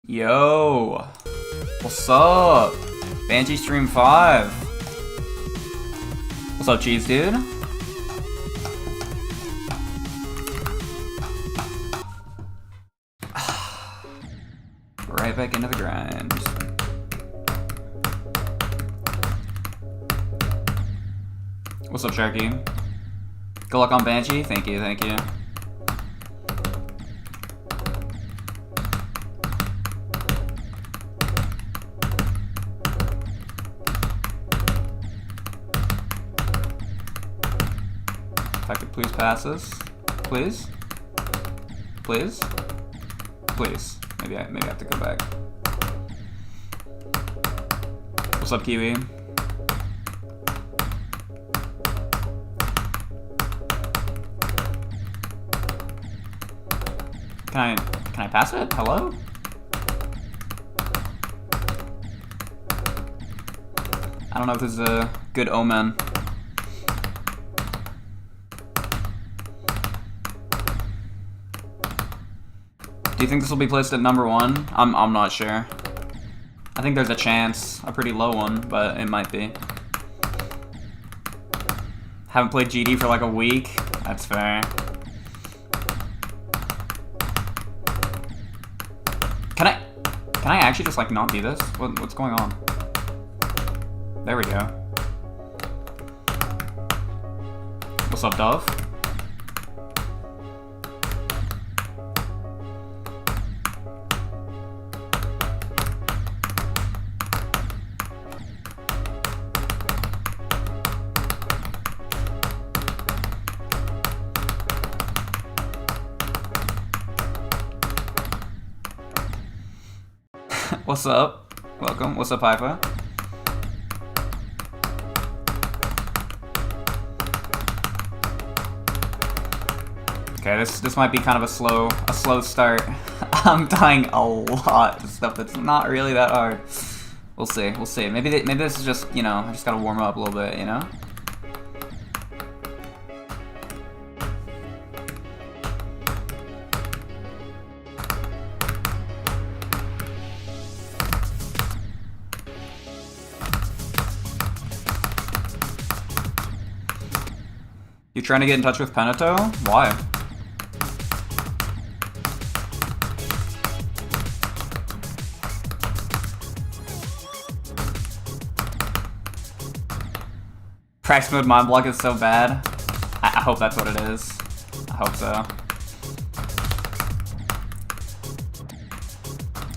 Yo, what's up? Banshee stream 5. What's up, cheese dude? Right back into the grind. What's up, Sharky? Good luck on Banshee. Thank you, thank you. If I could please pass this, please, please, please. Maybe I have to go back. What's up, Kiwi? Can I pass it? Hello? I don't know if this is a good omen. Do you think this will be placed at number 1? I'm not sure. I think there's a chance, a pretty low one, but it might be. Haven't played GD for like a week. That's fair. Can I actually just like not do this? What's going on? There we go. What's up, Dove? What's up? Welcome. What's up, Haifa? Okay, this might be kind of a slow start. I'm dying a lot to stuff that's not really that hard. We'll see. We'll see. Maybe this is just, you know, I just gotta warm up a little bit, you know. You trying to get in touch with Penato? Why? Crack Smooth Mind Block is so bad. I hope that's what it is. I hope so.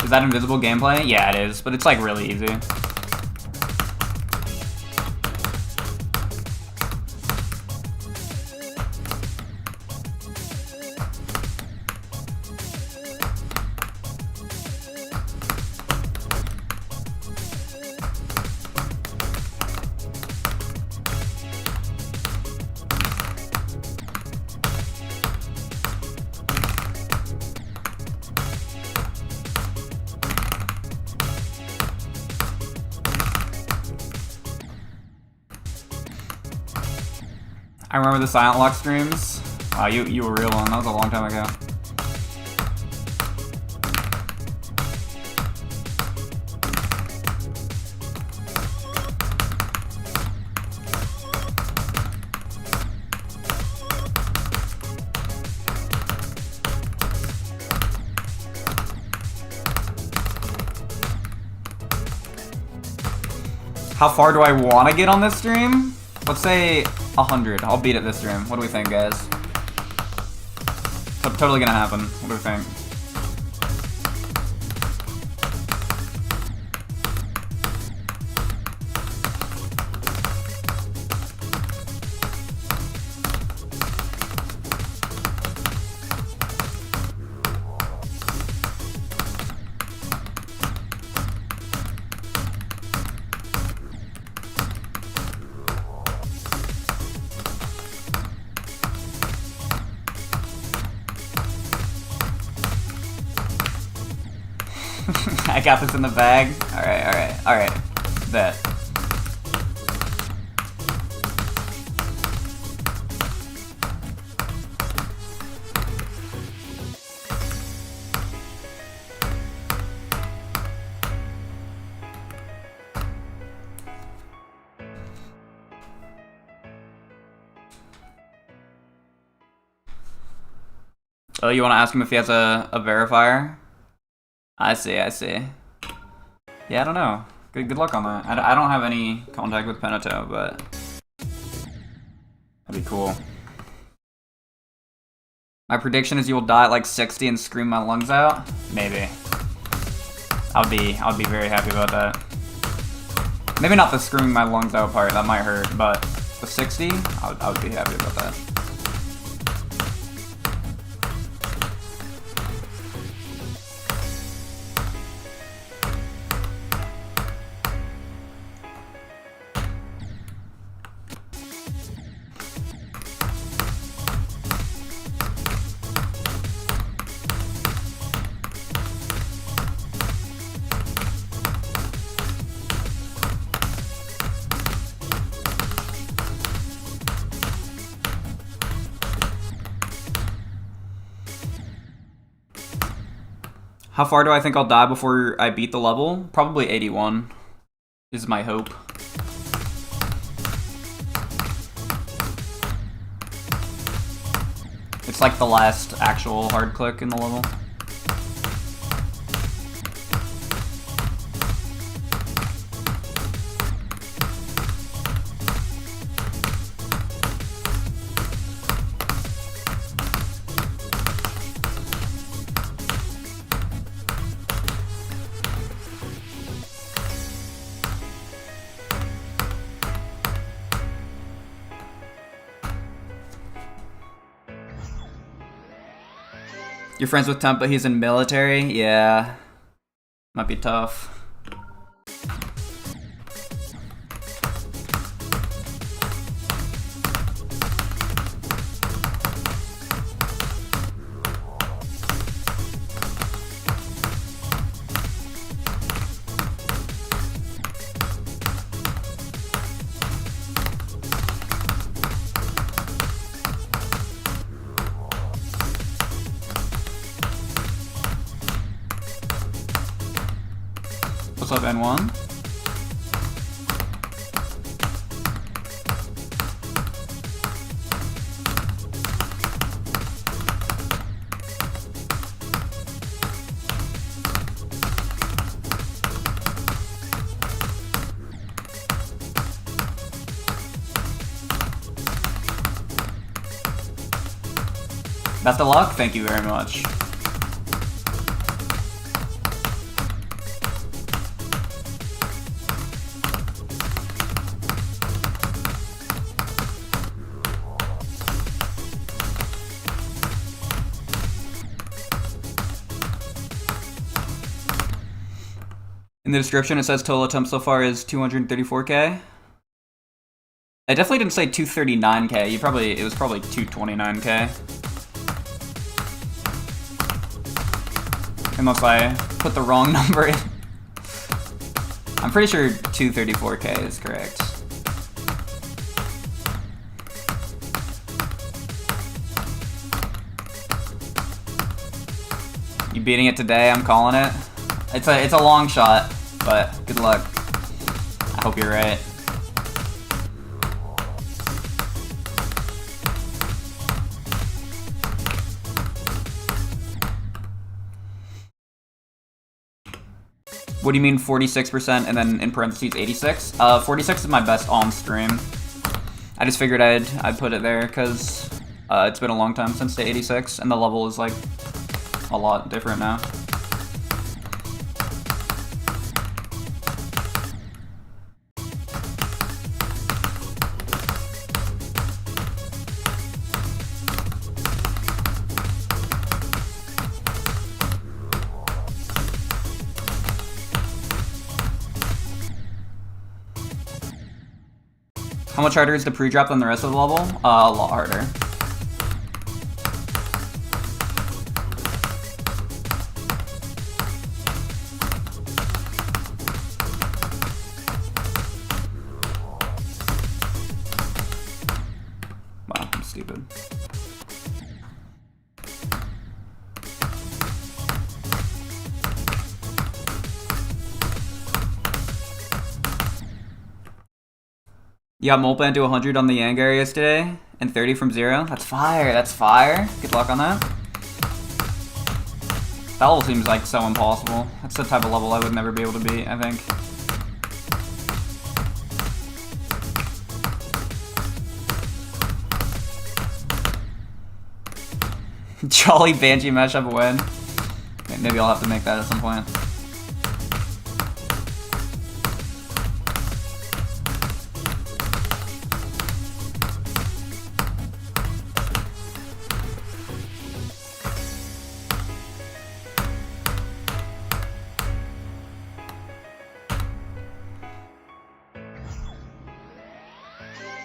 Is that invisible gameplay? Yeah, it is, but it's like really easy. I remember the Silent Lock streams. Wow, you were real one. That was a long time ago. How far do I want to get on this stream? Let's say 100. I'll beat it this stream. What do we think, guys? Totally gonna happen. What do we think? I got this in the bag. Alright. Bet. Oh, you want to ask him if he has a verifier? I see, I see. Yeah, I don't know. Good luck on that. I don't have any contact with Penato, but that'd be cool. My prediction is you will die at like 60 and scream my lungs out. Maybe. I'll be very happy about that. Maybe not the screaming my lungs out part. That might hurt, but the 60, I would be happy about that. How far do I think I'll die before I beat the level? Probably 81 is my hope. It's like the last actual hard click in the level. You're friends with Temp, but he's in military? Yeah. Might be tough. What's up, N1? Best of luck. Thank you very much. In the description, it says total attempt so far is 234k. I definitely didn't say 239k. It was probably 229k. Unless I put the wrong number in. I'm pretty sure 234k is correct. You beating it today? I'm calling it. It's a long shot, but good luck. I hope you're right. What do you mean 46% and then in parentheses 86? 46 is my best on stream. I just figured I'd put it there because it's been a long time since the 86 and the level is like a lot different now. How much harder is the pre-drop than the rest of the level? A lot harder. Wow, I'm stupid. You got Moltban to 100 on the Yang areas today, and 30 from 0. That's fire, that's fire. Good luck on that. That level seems like so impossible. That's the type of level I would never be able to beat, I think. Jolly Banshee mashup win. Maybe I'll have to make that at some point.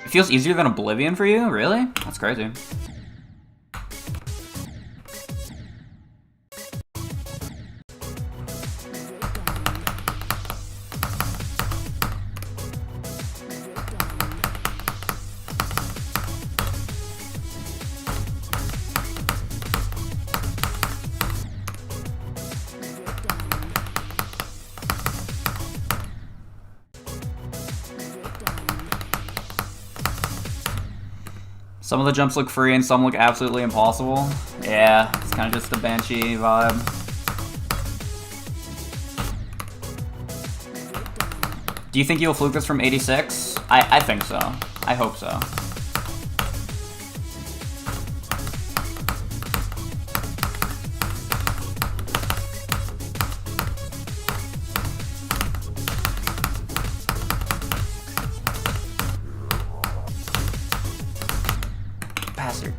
It feels easier than Oblivion for you? Really? That's crazy. Some of the jumps look free and some look absolutely impossible. Yeah, it's kind of just the Banshee vibe. Do you think you'll fluke this from 86? I think so. I hope so. Bastard.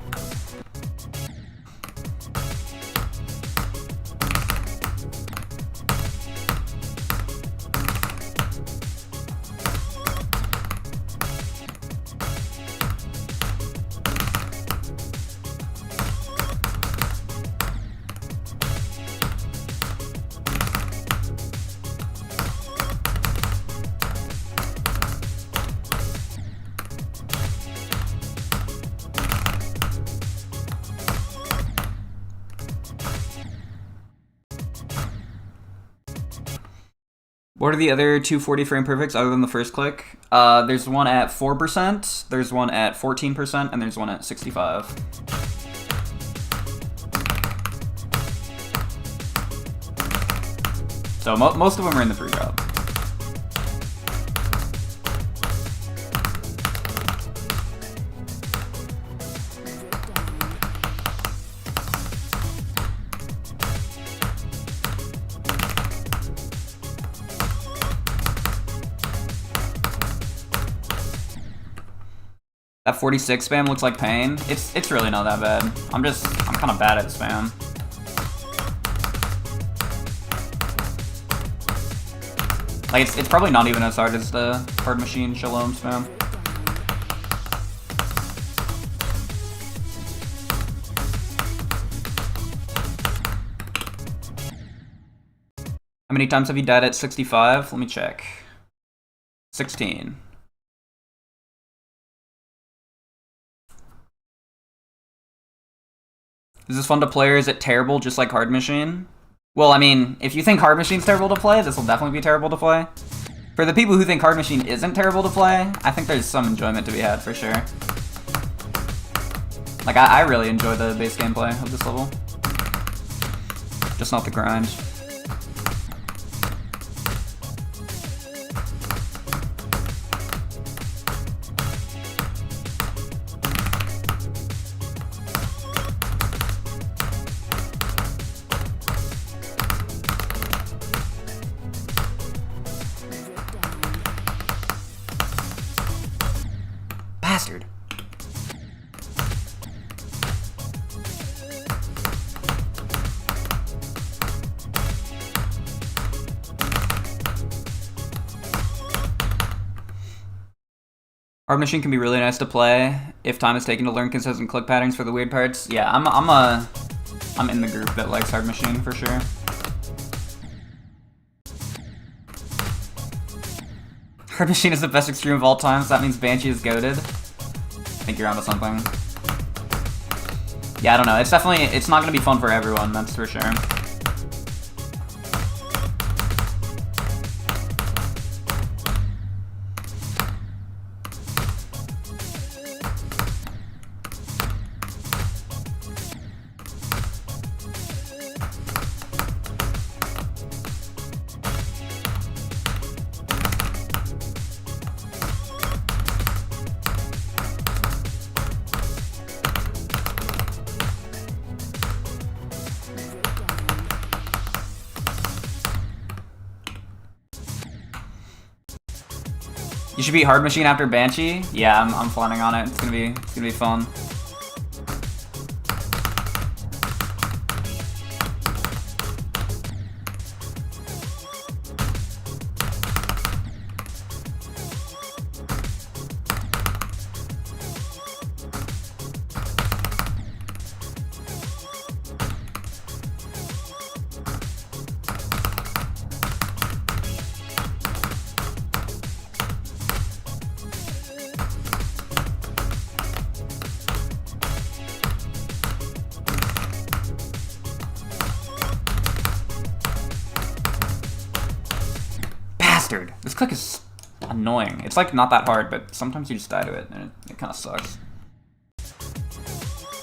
What are the other 240 frame perfects other than the first click? There's one at 4%, there's one at 14%, and there's one at 65. So most of them are in the free drop. That 46 spam looks like pain. It's really not that bad. I'm kind of bad at spam. Like it's probably not even as hard as the hard machine shalom spam. How many times have you died at 65? Let me check. 16. Is this fun to play or is it terrible just like Hard Machine? Well, I mean, if you think Hard Machine's terrible to play, this will definitely be terrible to play. For the people who think Hard Machine isn't terrible to play, I think there's some enjoyment to be had for sure. Like, I really enjoy the base gameplay of this level. Just not the grind. Bastard. Hard Machine can be really nice to play if time is taken to learn consistent click patterns for the weird parts. Yeah, I'm in the group that likes Hard Machine for sure. Hard Machine is the best extreme of all time, so that means Banshee is goated. I think you're onto something. Yeah, I don't know. It's not gonna be fun for everyone, that's for sure. You should beat Hard Machine after Banshee. Yeah, I'm planning on it. It's gonna be fun. This click is annoying. It's like not that hard, but sometimes you just die to it, and it kind of sucks.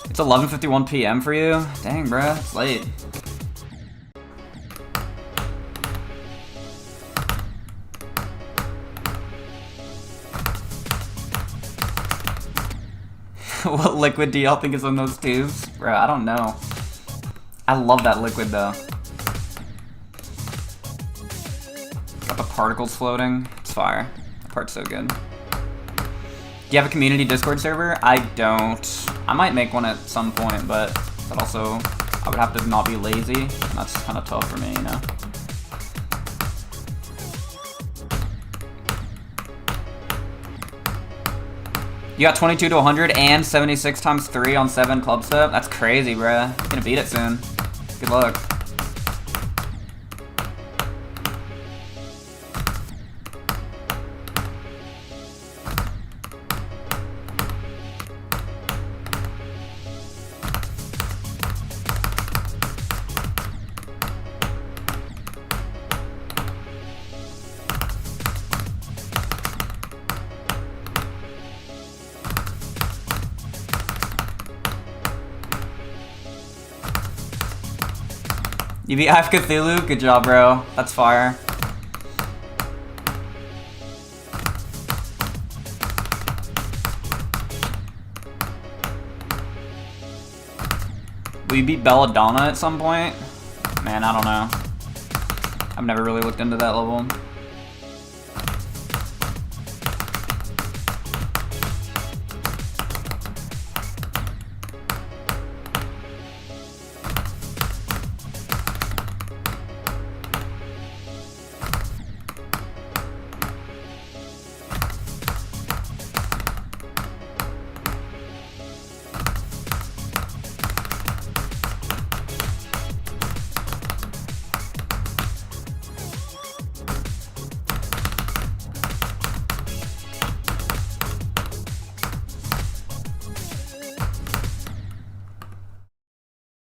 It's 11:51 p.m. for you? Dang, bruh, it's late. What liquid do y'all think is in those tubes? Bro, I don't know. I love that liquid though. Got the particles floating. It's fire. That part's so good. Do you have a community Discord server? I don't. I might make one at some point, but that also, I would have to not be lazy, and that's kind of tough for me, you know? You got 22 to 100 and 76 times 3 on 7 club step? That's crazy, bruh. You're gonna beat it soon. Good luck. You beat Half Cthulhu? Good job, bro. That's fire. Will you beat Belladonna at some point? Man, I don't know. I've never really looked into that level.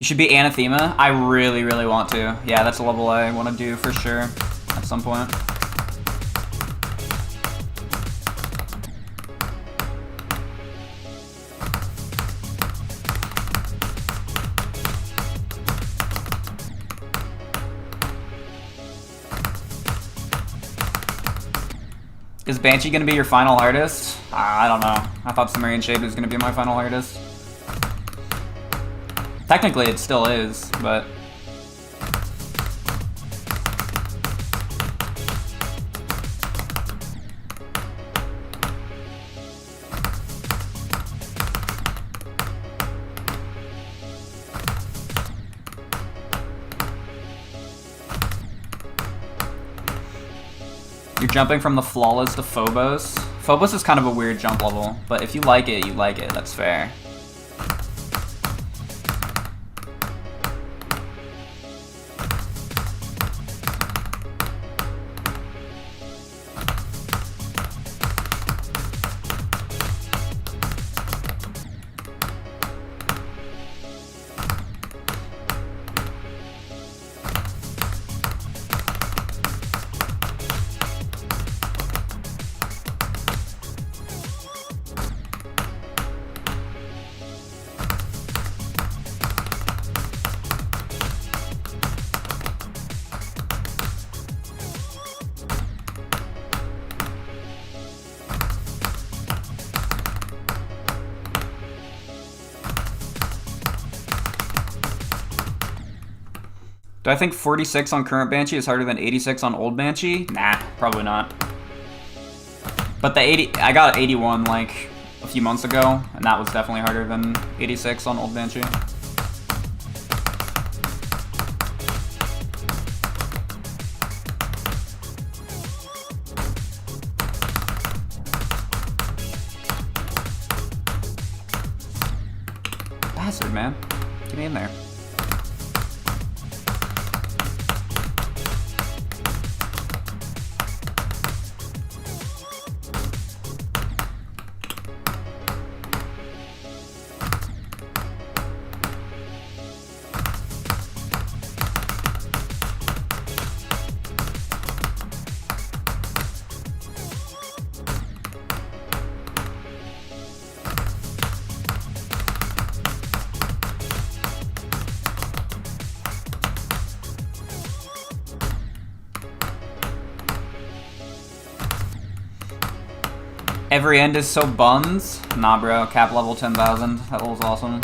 You should be Anathema. I really, really want to. Yeah, that's a level I want to do for sure at some point. Is Banshee gonna be your final hardest? I don't know. I thought Sumerian Shade was gonna be my final hardest. Technically, it still is, but... You're jumping from the Flawless to Phobos. Phobos is kind of a weird jump level, but if you like it, you like it. That's fair. Do I think 46 on current Banshee is harder than 86 on old Banshee? Nah, probably not. But the 80, I got 81 like a few months ago, and that was definitely harder than 86 on old Banshee. Bastard, man. Get me in there. Every end is so buns? Nah, bro. Cap level 10,000. That level's awesome.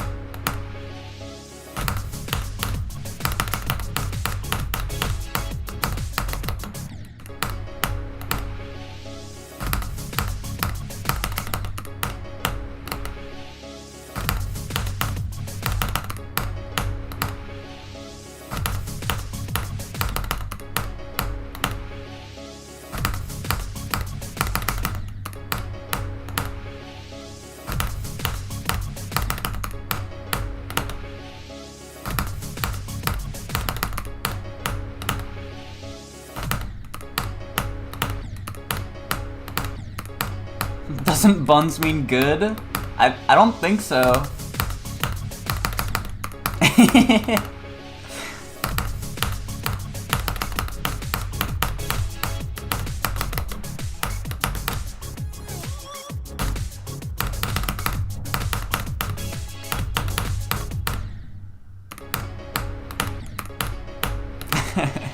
Doesn't buns mean good? I don't think so.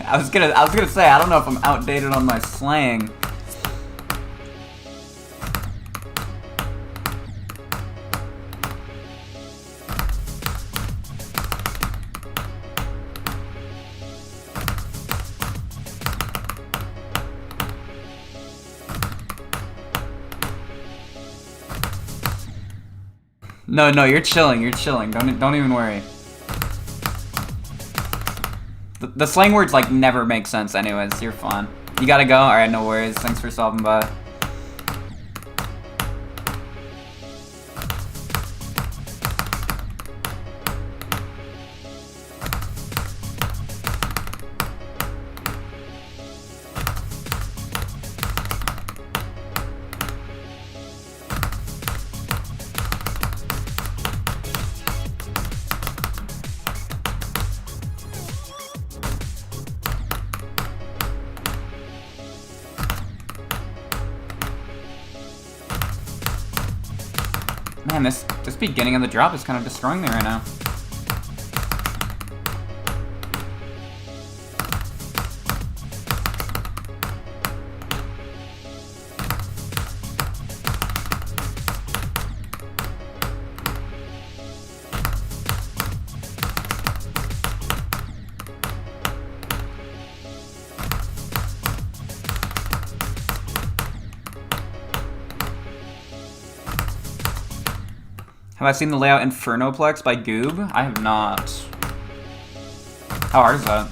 I was gonna say, I don't know if I'm outdated on my slang. No, you're chilling. Don't even worry. The slang words like never make sense anyways. You're fine. You gotta go? Alright, no worries. Thanks for stopping by. Man, this beginning of the drop is kind of destroying me right now. Have I seen the layout Infernoplex by Goob? I have not. How hard is that?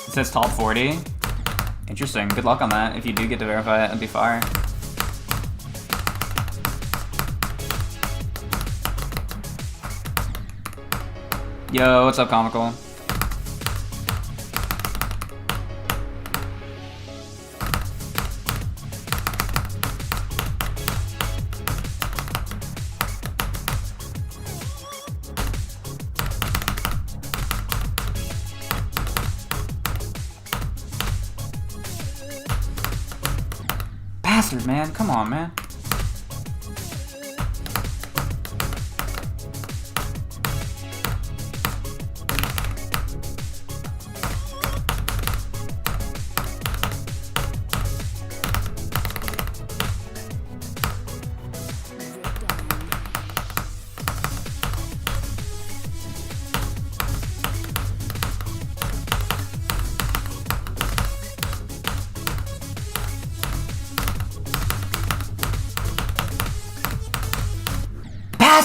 It says top 40. Interesting. Good luck on that. If you do get to verify it, it'd be fire. Yo, what's up, Comical? Bastard, man. Come on, man.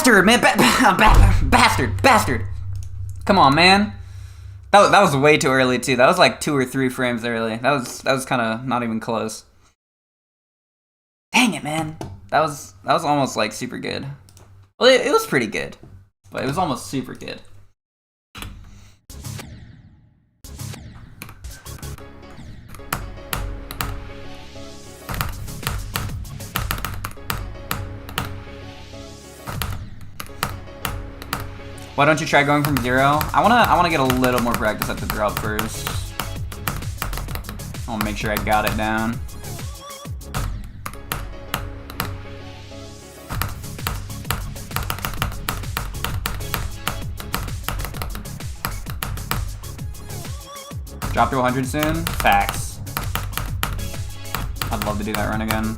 Bastard, man! Bastard! Bastard! Come on, man. That was way too early, too. That was like 2 or 3 frames early. That was kind of not even close. Dang it, man. That was almost like super good. Well, it was pretty good, but it was almost super good. Why don't you try going from 0? I wanna get a little more practice at the drop first. I wanna make sure I got it down. Drop to 100 soon? Facts. I'd love to do that run again.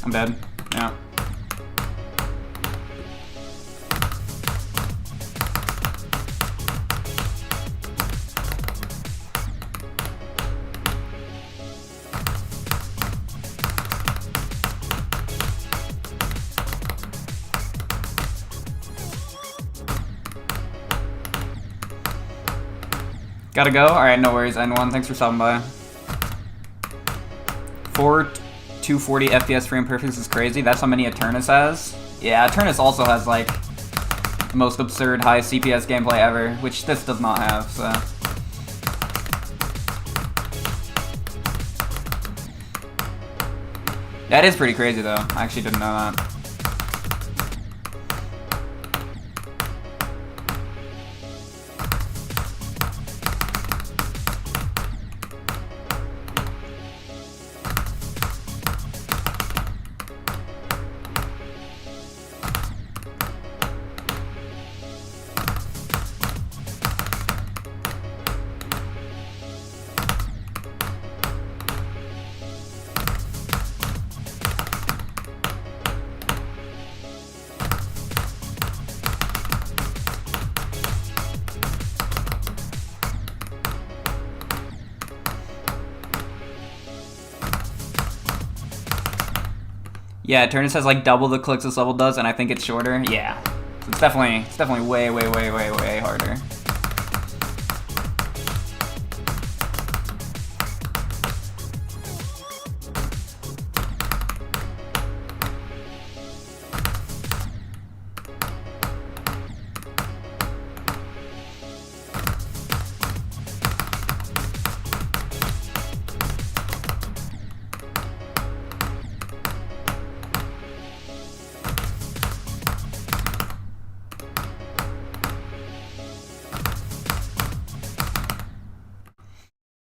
I'm dead. Yeah. Gotta go? Alright, no worries, N1. Thanks for stopping by. 240 FPS frame perfect is crazy. That's how many Eternus has. Yeah, Eternus also has like the most absurd high CPS gameplay ever, which this does not have, so. That is pretty crazy though. I actually didn't know that. Yeah, Eternus has like double the clicks this level does, and I think it's shorter. Yeah, so it's definitely way harder.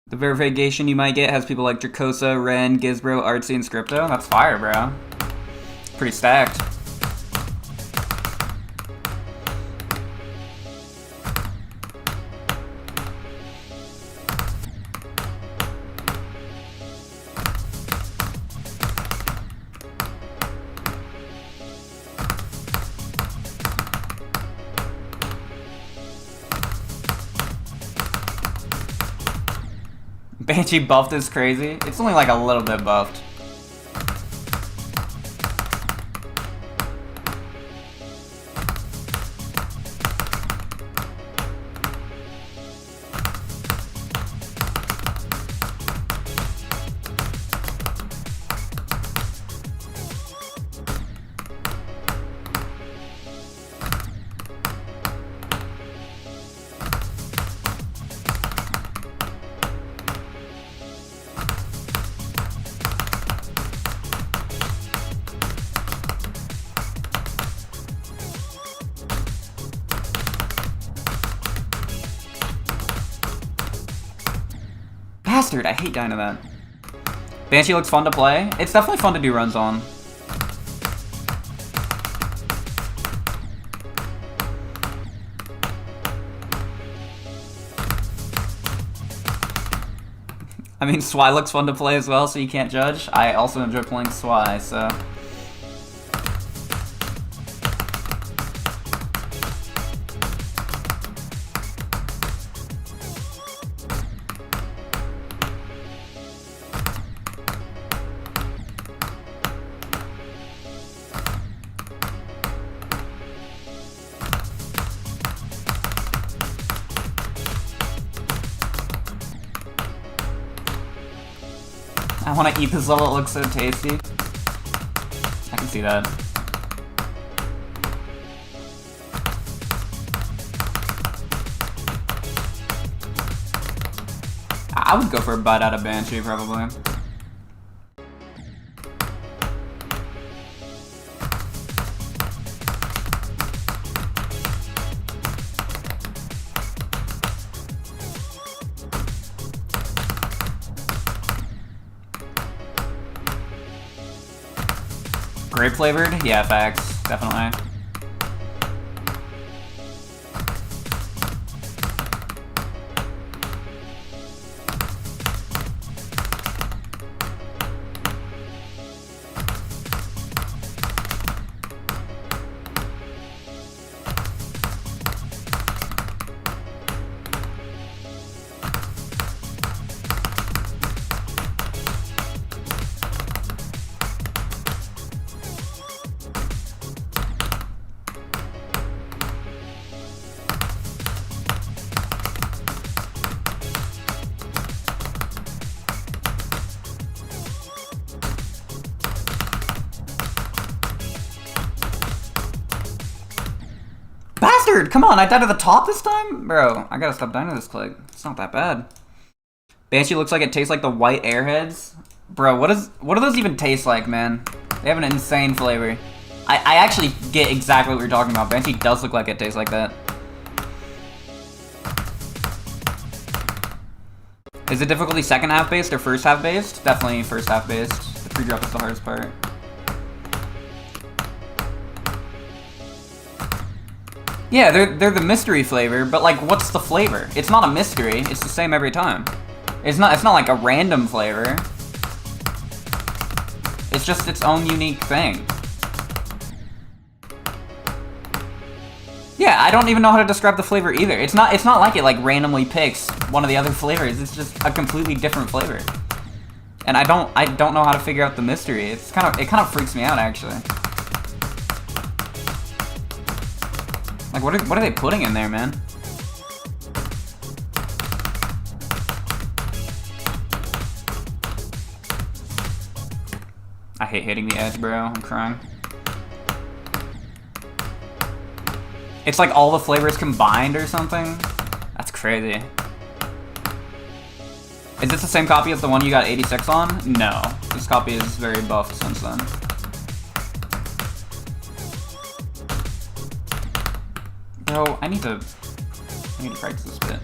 The verification you might get has people like Dracosa, Ren, Gizbro, Artsy, and Scripto. That's fire, bro. Pretty stacked. Banshee buffed is crazy. It's only like a little bit buffed. Bastard, I hate dying to that. Banshee looks fun to play. It's definitely fun to do runs on. I mean, Swy looks fun to play as well, so you can't judge. I also enjoy playing Swy, so... I want to eat this level, it looks so tasty. I can see that. I would go for a bite out of Banshee, probably. Grape flavored? Yeah, facts. Definitely. Bastard! Come on, I died at the top this time? Bro, I gotta stop dying to this click. It's not that bad. Banshee looks like it tastes like the white airheads. Bro, what do those even taste like, man? They have an insane flavor. I actually get exactly what you're talking about. Banshee does look like it tastes like that. Is it difficulty second half based or first half based? Definitely first half based. The pre-drop is the hardest part. Yeah, they're the mystery flavor, but like, what's the flavor? It's not a mystery. It's the same every time. It's not like a random flavor. It's just its own unique thing. Yeah, I don't even know how to describe the flavor either. It's not like it like randomly picks one of the other flavors. It's just a completely different flavor. And I don't know how to figure out the mystery. It kind of freaks me out actually. Like, what are they putting in there, man? I hate hitting the edge, bro. I'm crying. It's like all the flavors combined or something? That's crazy. Is this the same copy as the one you got 86 on? No. This copy is very buffed since then. Bro, I need to practice this bit.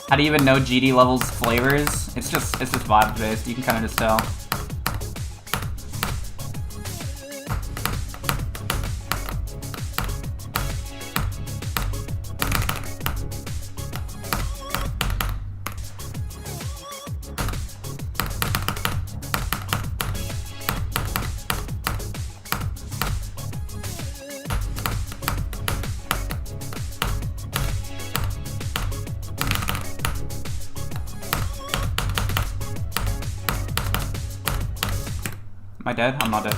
How do you even know GD levels flavors? It's just vibe based. You can kind of just tell. Am I dead? I'm not dead.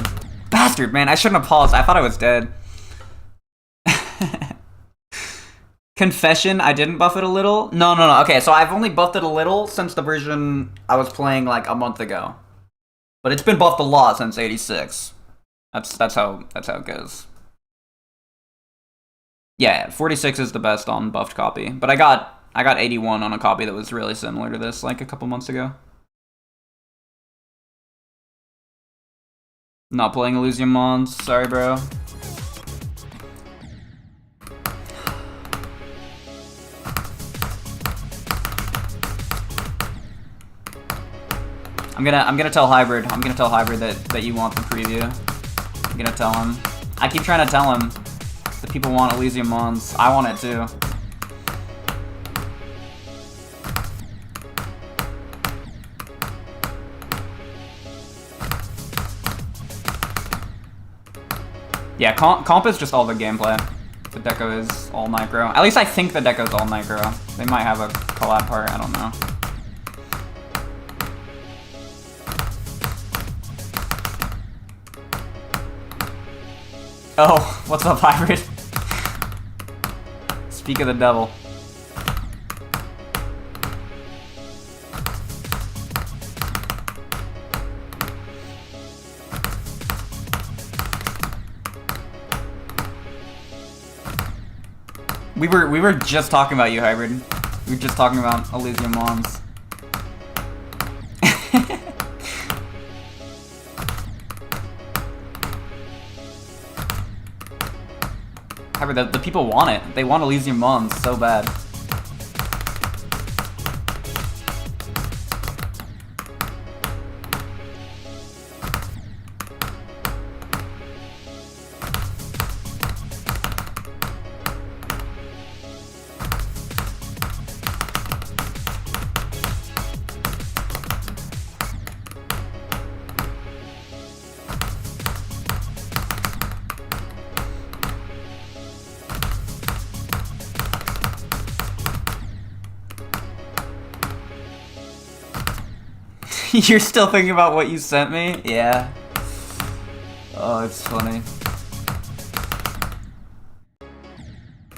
Bastard, man, I shouldn't have paused. I thought I was dead. Confession, I didn't buff it a little? No. Okay, so I've only buffed it a little since the version I was playing like a month ago. But it's been buffed a lot since 86. That's how it goes. Yeah, 46 is the best on buffed copy. But I got 81 on a copy that was really similar to this like a couple months ago. Not playing Elysium Mons. Sorry, bro. I'm gonna tell Hybrid. I'm gonna tell Hybrid that you want the preview. I'm gonna tell him. I keep trying to tell him that people want Elysium Mons. I want it too. Yeah, comp is just all the gameplay. The deco is all micro. At least I think the deco is all micro. They might have a collab part, I don't know. Oh, what's up, Hybrid? Speak of the devil. We were just talking about you, Hybrid. We were just talking about Elysium Mons. Hybrid, the people want it. They want Elysium Mons so bad. You're still thinking about what you sent me? Yeah. Oh, it's funny.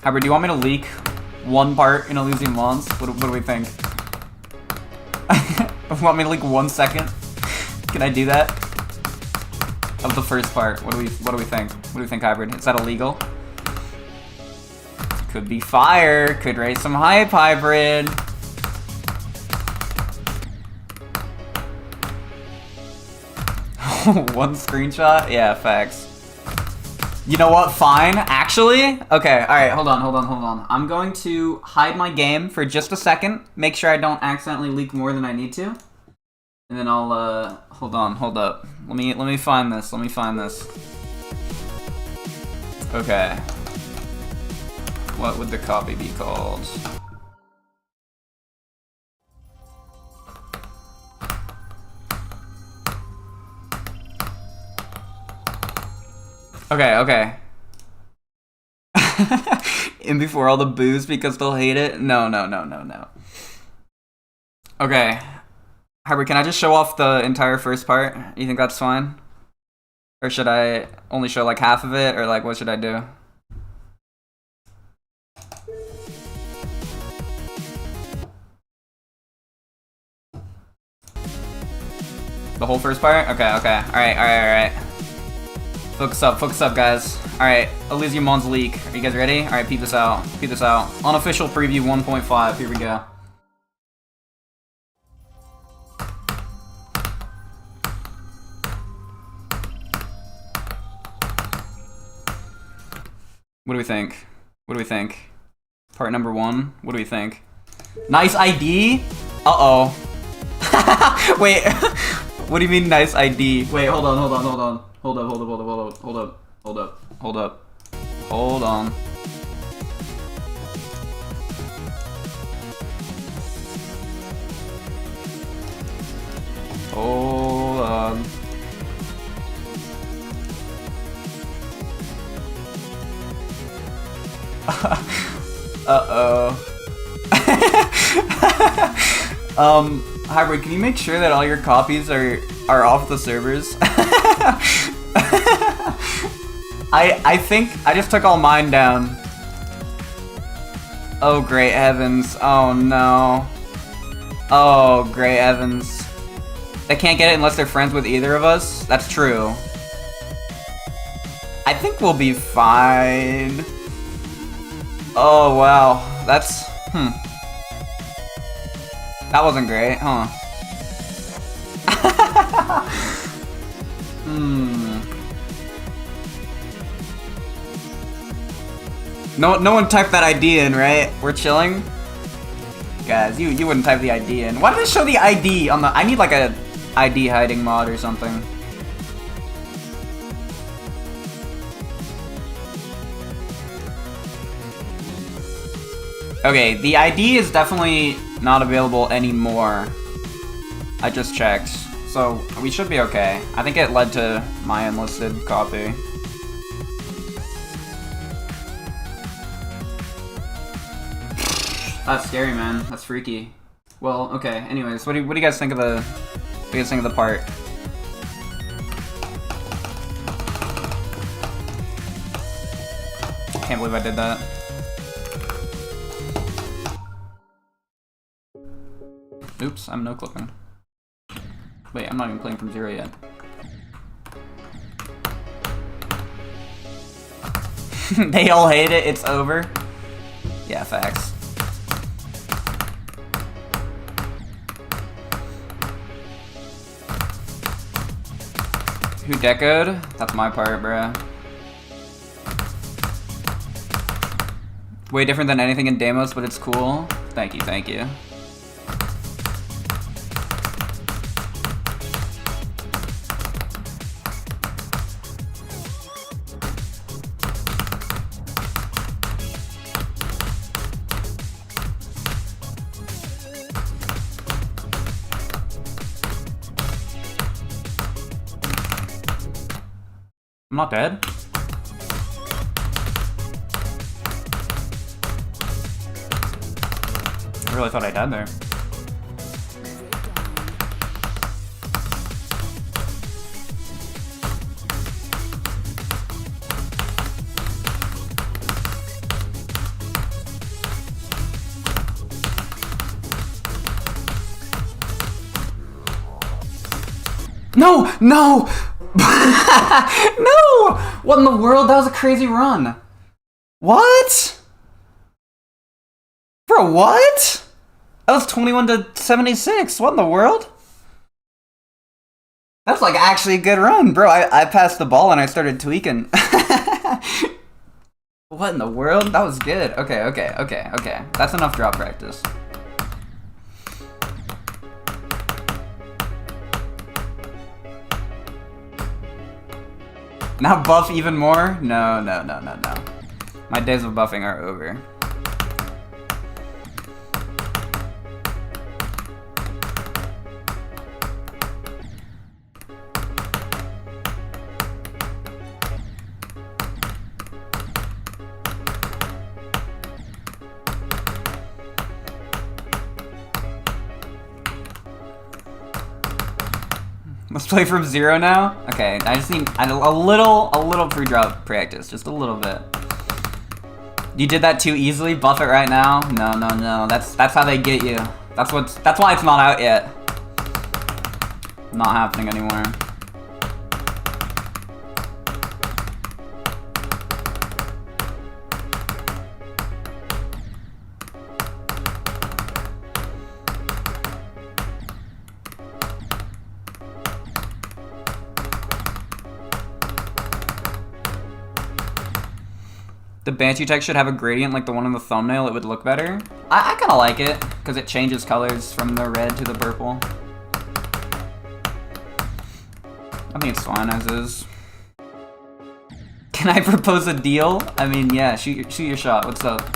Hybrid, do you want me to leak one part in Elysium Mons? What do we think? Want me to leak 1 second? Can I do that? Of the first part. What do we think? What do we think, Hybrid? Is that illegal? Could be fire. Could raise some hype, Hybrid. One screenshot? Yeah, facts. You know what? Fine. Actually? Okay, alright, hold on. I'm going to hide my game for just a second. Make sure I don't accidentally leak more than I need to. And then I'll, hold up. Let me find this. Okay. What would the copy be called? Okay. In before all the boos because they'll hate it? No. Okay. Hybrid, can I just show off the entire first part? You think that's fine? Or should I only show like half of it? Or like what should I do? The whole first part? Okay. Alright. Focus up, guys. Alright, Elysium Mons leak. Are you guys ready? Alright, peep this out. Unofficial preview 1.5. Here we go. What do we think? Part number 1. What do we think? Nice ID? Uh-oh. Wait. What do you mean nice ID? Wait, hold on. Hold up. Hold on. Hold on. Uh-oh. Hybrid, can you make sure that all your copies are off the servers? I think I just took all mine down. Oh, great heavens. Oh, no. Oh, great heavens. They can't get it unless they're friends with either of us? That's true. I think we'll be fine. Oh, wow. That's... That wasn't great, huh? No one typed that ID in, right? We're chilling? Guys, you wouldn't type the ID in. Why did it show the ID on the... I need like a ID hiding mod or something. Okay, the ID is definitely not available anymore. I just checked. So, we should be okay. I think it led to my unlisted copy. That's scary, man. That's freaky. Well, okay. Anyways, what do you guys think of the... What do you guys think of the part? Can't believe I did that. Oops, I'm no-clipping. Wait, I'm not even playing from 0 yet. They all hate it, it's over. Yeah, facts. Who decoed? That's my part, bruh. Way different than anything in Deimos, but it's cool. Thank you, thank you. I'm not dead. I really thought I died there. No! No! No! What in the world? That was a crazy run. What? Bro, what? That was 21 to 76. What in the world? That's like actually a good run, bro. I passed the ball and I started tweaking. What in the world? That was good. Okay. That's enough drop practice. Now buff even more? No. My days of buffing are over. Let's play from 0 now? Okay, I just need a little pre-drop practice, just a little bit. You did that too easily? Buff it right now? No. That's how they get you. That's why it's not out yet. Not happening anymore. The Banshee tech should have a gradient like the one in the thumbnail. It would look better. I kind of like it because it changes colors from the red to the purple. I think it's fine as is. Can I propose a deal? I mean, yeah, shoot your shot. What's up?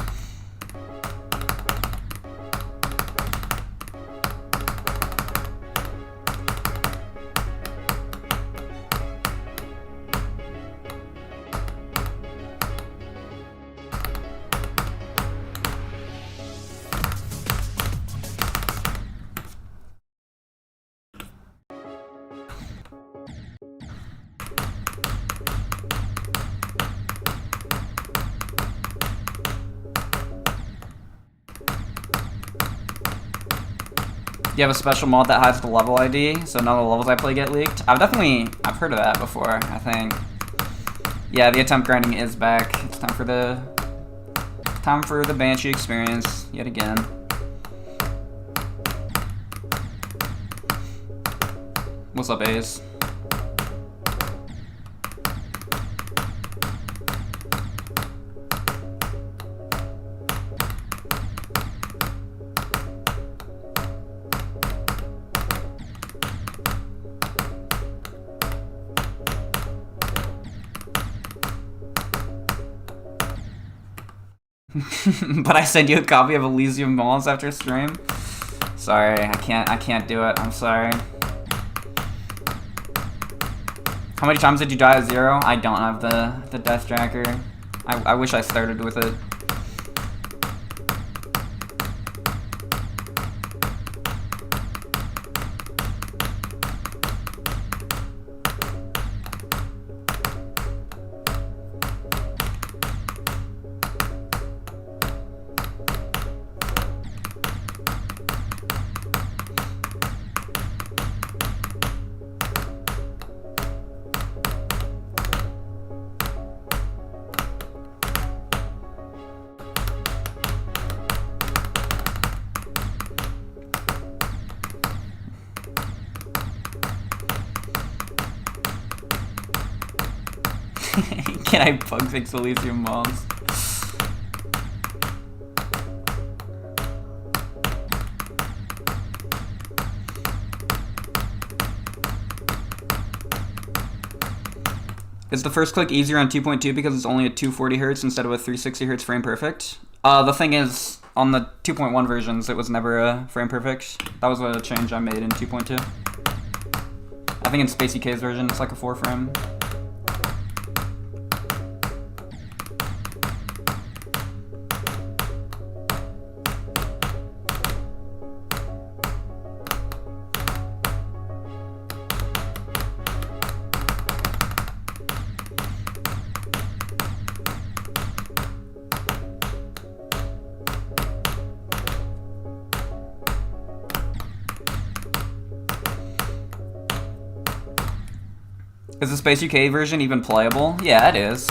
You have a special mod that hides the level ID, so none of the levels I play get leaked. I've heard of that before, I think. Yeah, the attempt grinding is back. It's time for the Banshee experience yet again. What's up, Ace? But I send you a copy of Elysium Mons after stream. Sorry, I can't do it. I'm sorry. How many times did you die at 0? I don't have the death tracker. I wish I started with it. Can I bug fix Elysium Mons? Is the first click easier on 2.2 because it's only at 240 Hz instead of a 360 Hz frame perfect? The thing is, on the 2.1 versions, it was never a frame perfect. That was a change I made in 2.2. I think in spcreat's version, it's like a 4 frame. Is the Space UK version even playable? Yeah, it is.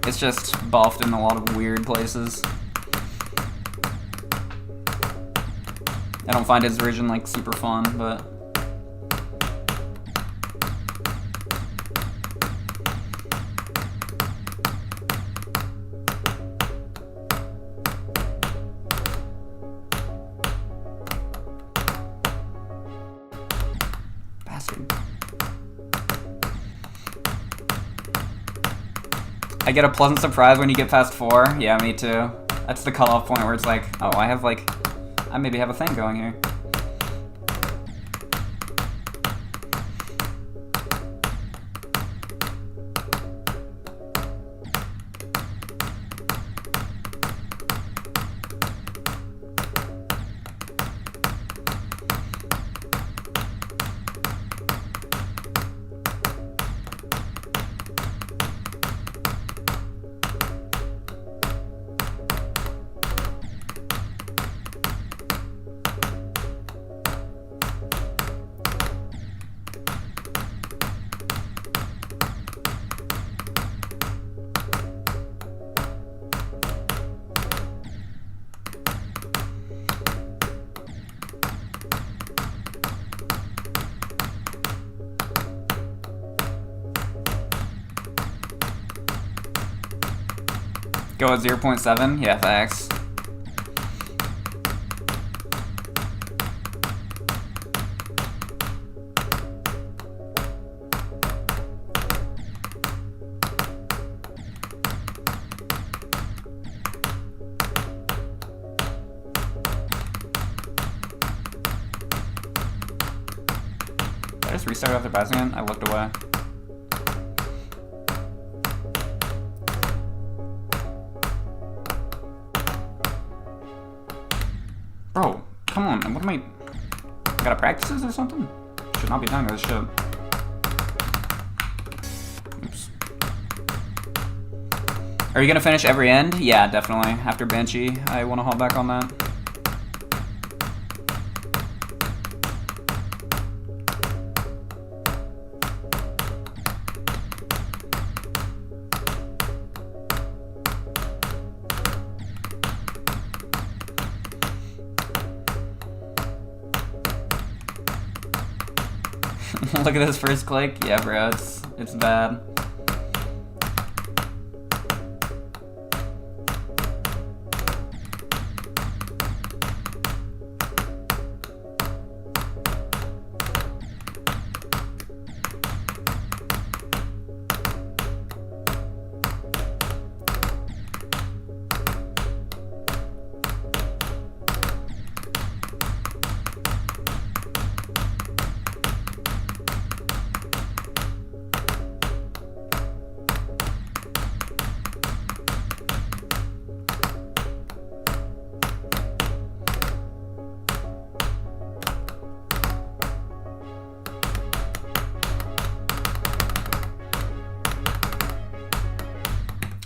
It's just buffed in a lot of weird places. I don't find his version like super fun, but... Bastard. I get a pleasant surprise when you get past 4. Yeah, me too. That's the cutoff point where it's like, oh, I maybe have a thing going here. Go at 0.7? Yeah, thanks. Did I just restart after passing it? I looked away. Bro, come on, what am I gotta practice this or something? Should not be doing this shit. Oops. Are you gonna finish every end? Yeah, definitely. After Banshee, I wanna hop back on that. Look at this first click. Yeah, bro, it's bad.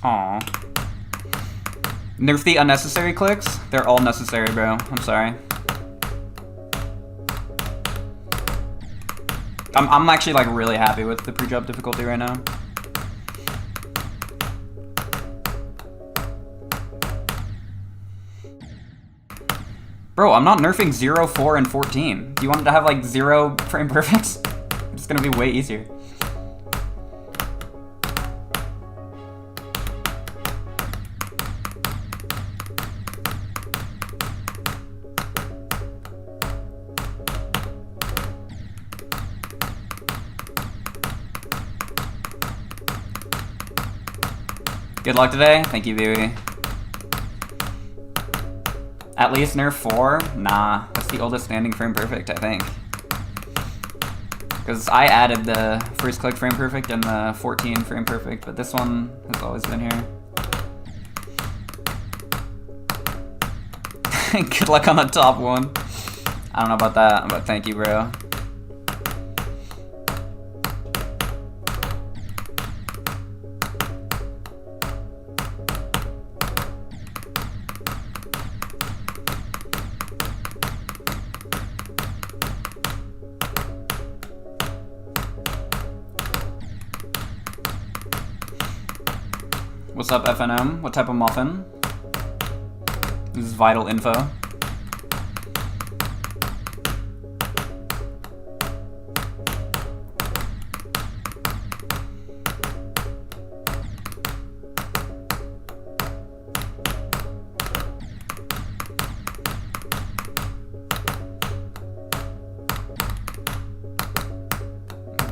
Aw. Nerf the unnecessary clicks? They're all necessary, bro. I'm sorry. I'm actually like really happy with the pre-drop difficulty right now. Bro, I'm not nerfing 0, 4, and 14. Do you want it to have like 0 frame perfects? It's gonna be way easier. Good luck today. Thank you, Vivi. At least nerf 4? Nah, that's the oldest standing frame perfect, I think. Because I added the first click frame perfect and the 14 frame perfect, but this one has always been here. Good luck on the top one. I don't know about that, but thank you, bro. What's up, FNM? What type of muffin? This is vital info.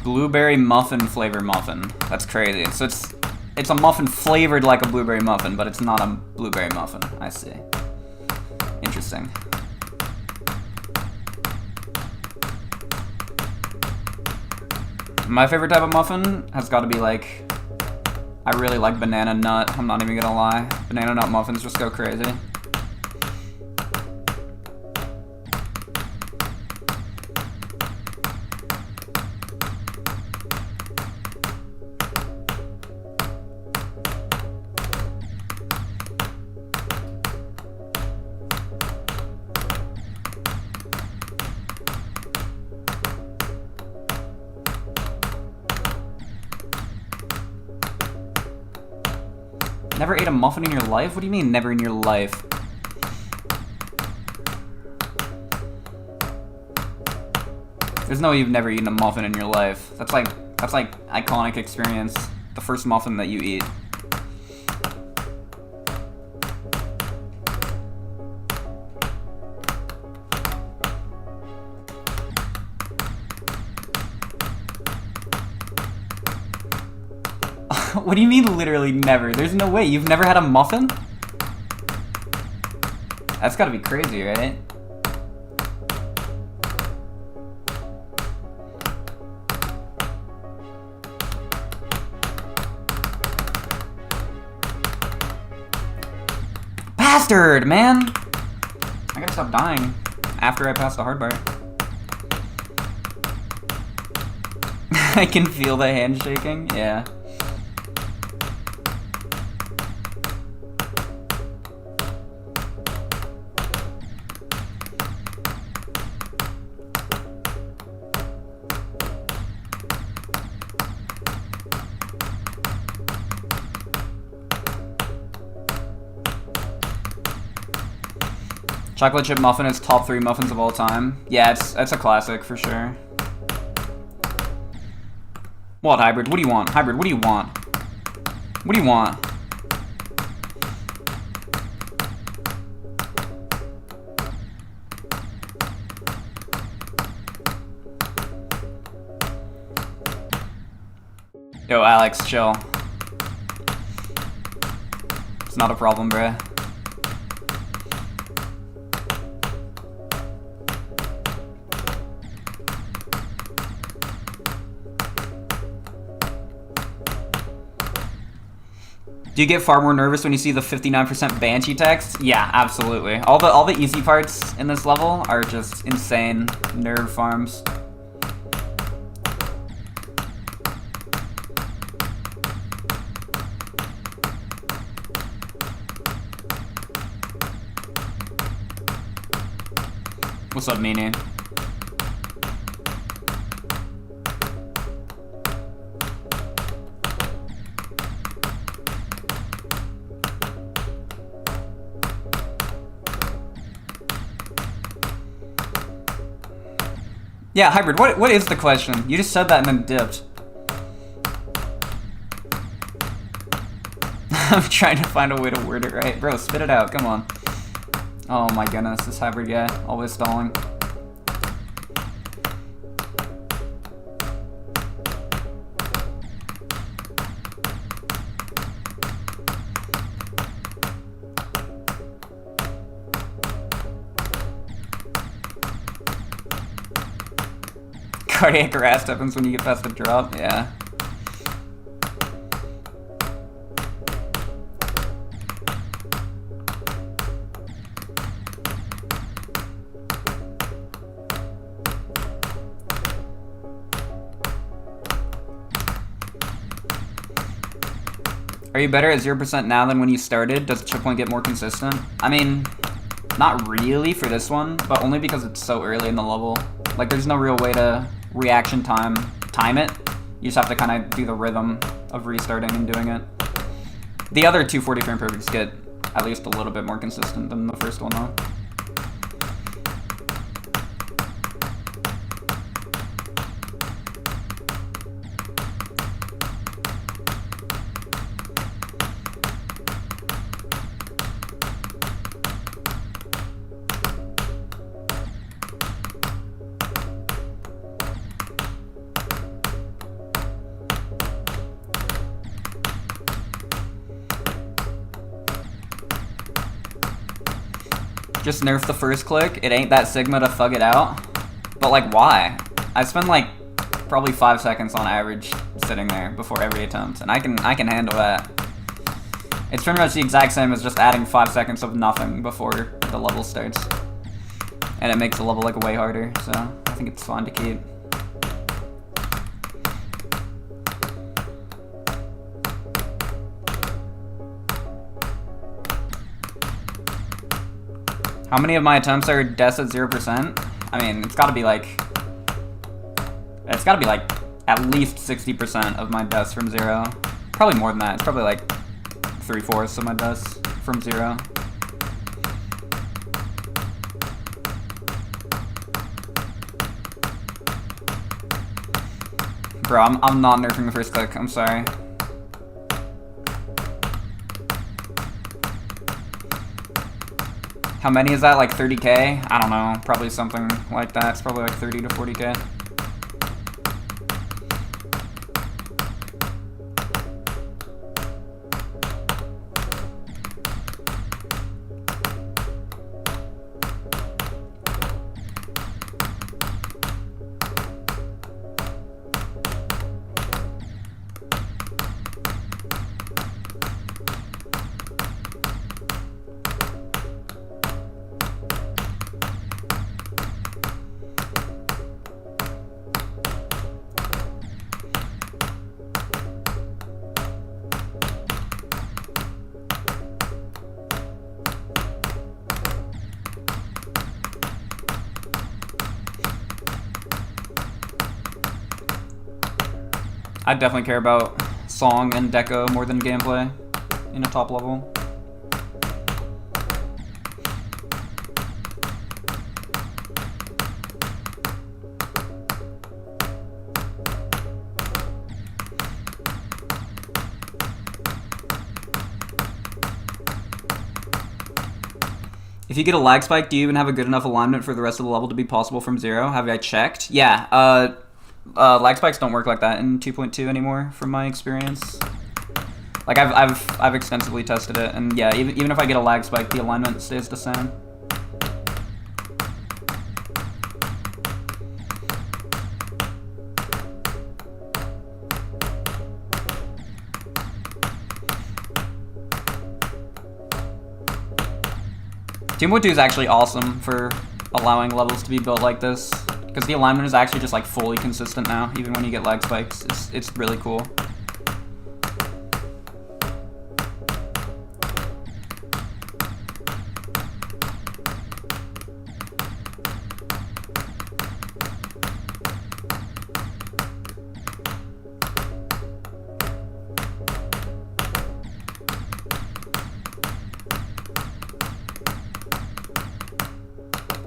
Blueberry muffin flavor muffin. That's crazy. So it's a muffin flavored like a blueberry muffin, but it's not a blueberry muffin. I see. Interesting. My favorite type of muffin has got to be like, I really like banana nut. I'm not even gonna lie. Banana nut muffins just go crazy. Never ate a muffin in your life? What do you mean, never in your life? There's no way you've never eaten a muffin in your life. That's like iconic experience. The first muffin that you eat. What do you mean literally never? There's no way. You've never had a muffin? That's gotta be crazy, right? Bastard, man! I gotta stop dying after I pass the hard bar. I can feel the hand shaking, yeah. Chocolate chip muffin is top 3 muffins of all time. Yeah, it's a classic for sure. What, Hybrid? What do you want? Hybrid, what do you want? What do you want? Yo, Alex, chill. It's not a problem, bruh. Do you get far more nervous when you see the 59% Banshee text? Yeah, absolutely. All the easy parts in this level are just insane nerve farms. What's up, Meanie? Yeah, Hybrid, what is the question? You just said that and then dipped. I'm trying to find a way to word it right. Bro, spit it out, come on. Oh my goodness, this Hybrid guy, always stalling. Cardiac arrest happens when you get past the drop, yeah. Are you better at 0% now than when you started? Does chip point get more consistent? I mean, not really for this one, but only because it's so early in the level. Like, there's no real way to reaction time it. You just have to kind of do the rhythm of restarting and doing it. The other 240 frame perfects get at least a little bit more consistent than the first one, though. Just nerf the first click. It ain't that Sigma to thug it out. But like, why? I spend like probably 5 seconds on average sitting there before every attempt, and I can handle that. It's pretty much the exact same as just adding 5 seconds of nothing before the level starts, and it makes the level like way harder. So I think it's fun to keep. How many of my attempts are deaths at 0%? I mean, it's gotta be like at least 60% of my deaths from 0. Probably more than that. It's probably like 3/4 of my deaths from 0. Bro, I'm not nerfing the first click. I'm sorry. How many is that? Like 30k? I don't know. Probably something like that. It's probably like 30 to 40k. I definitely care about song and deco more than gameplay in a top level. If you get a lag spike, do you even have a good enough alignment for the rest of the level to be possible from 0? Have I checked? Yeah, lag spikes don't work like that in 2.2 anymore, from my experience. Like I've extensively tested it, and yeah, even if I get a lag spike, the alignment stays the same. Team 2 is actually awesome for allowing levels to be built like this, because the alignment is actually just like fully consistent now, even when you get lag spikes. It's really cool.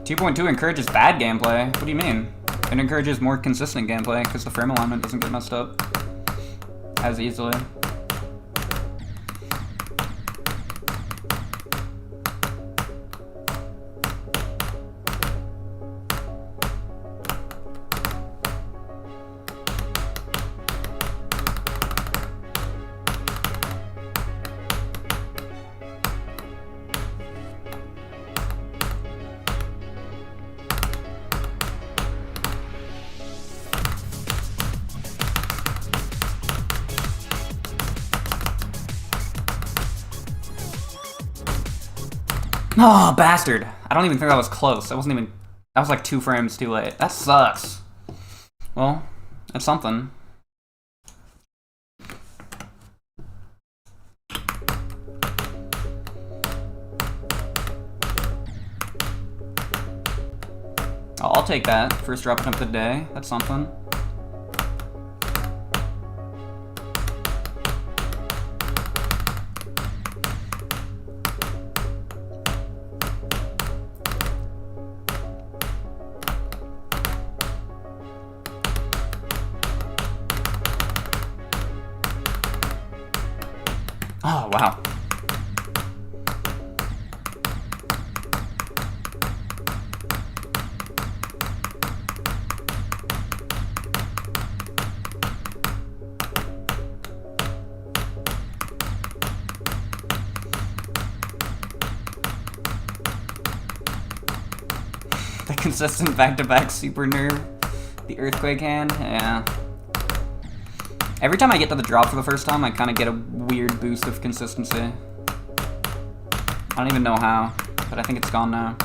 Two 2.2 encourages bad gameplay. What do you mean? It encourages more consistent gameplay because the frame alignment doesn't get messed up as easily. Oh, bastard. I don't even think that was close. That wasn't even... That was like 2 frames too late. That sucks. Well, it's something. Oh, I'll take that. First drop attempt of the day. That's something. Oh, wow. The consistent back-to-back super nerve. The earthquake hand, yeah. Every time I get to the drop for the first time, I kind of get a weird boost of consistency. I don't even know how, but I think it's gone now.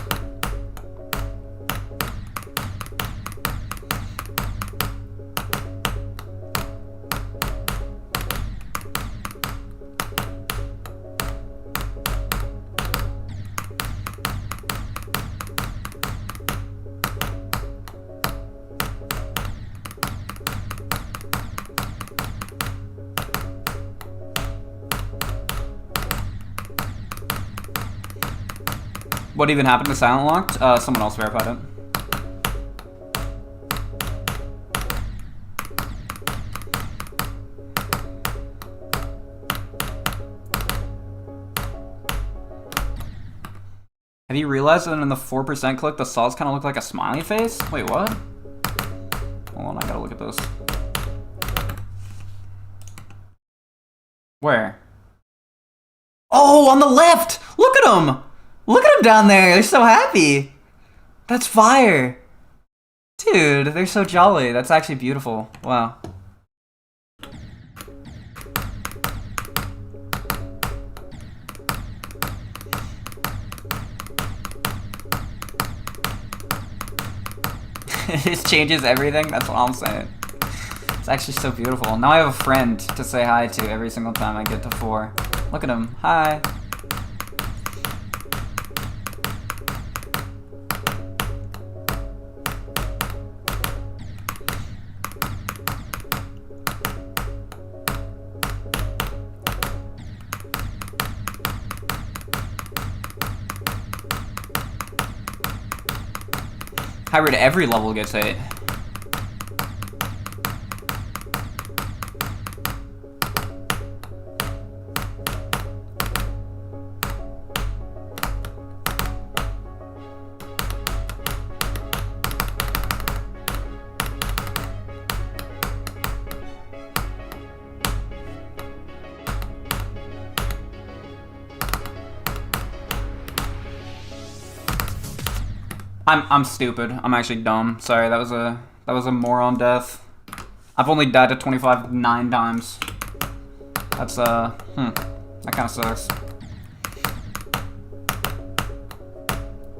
What even happened to Silent Locked? Someone else verified it. Have you realized that in the 4% click, the saws kind of look like a smiley face? Wait, what? Hold on, I gotta look at this. Where? Oh, on the left! Look at them! Look at them down there! They're so happy! That's fire! Dude, they're so jolly. That's actually beautiful. Wow. It just changes everything? That's what I'm saying. It's actually so beautiful. Now I have a friend to say hi to every single time I get to 4. Look at him. Hi. Hybrid every level gets 8. I'm stupid. I'm actually dumb. Sorry, that was a moron death. I've only died to 25 9 times. That's that kind of sucks.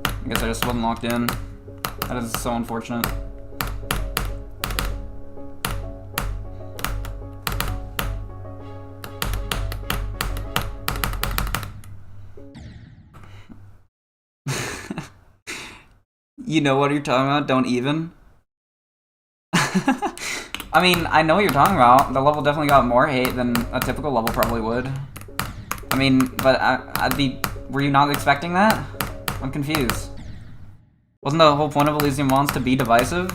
I guess I just wasn't locked in. That is so unfortunate. You know what you're talking about? Don't even. I mean, I know what you're talking about. The level definitely got more hate than a typical level probably would. I mean, but I'd be... Were you not expecting that? I'm confused. Wasn't the whole point of Elysium Mons to be divisive?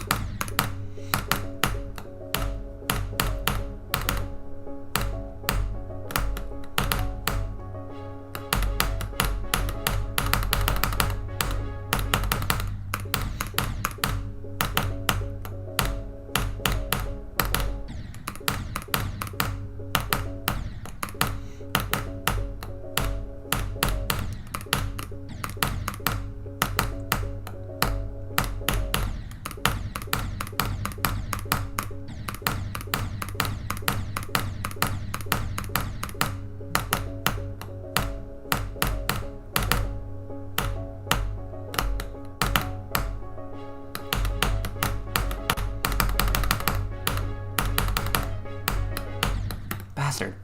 bastard.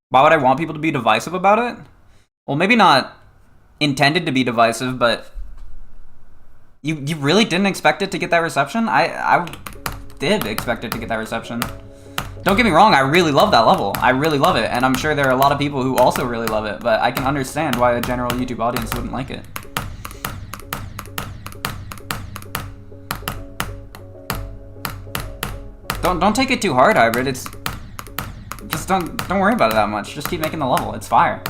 Why would I want people to be divisive about it? Well, maybe not intended to be divisive, but you really didn't expect it to get that reception? I did expect it to get that reception. Don't get me wrong, I really love that level. I really love it, and I'm sure there are a lot of people who also really love it, but I can understand why a general YouTube audience wouldn't like it. Don't take it too hard, Hybrid. It's just don't worry about it that much. Just keep making the level. It's fire.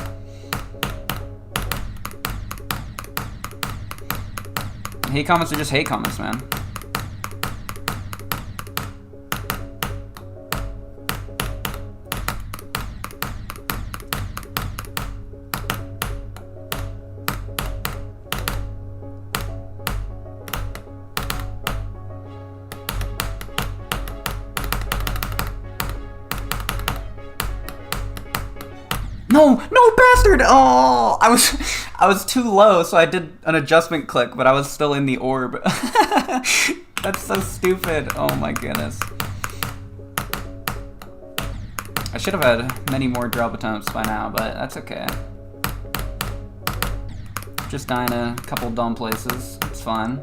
Hate comments are just hate comments, man. No, bastard! Oh, I was too low, so I did an adjustment click, but I was still in the orb. That's so stupid. Oh my goodness. I should have had many more drop attempts by now, but that's okay. Just dying a couple dumb places. It's fine.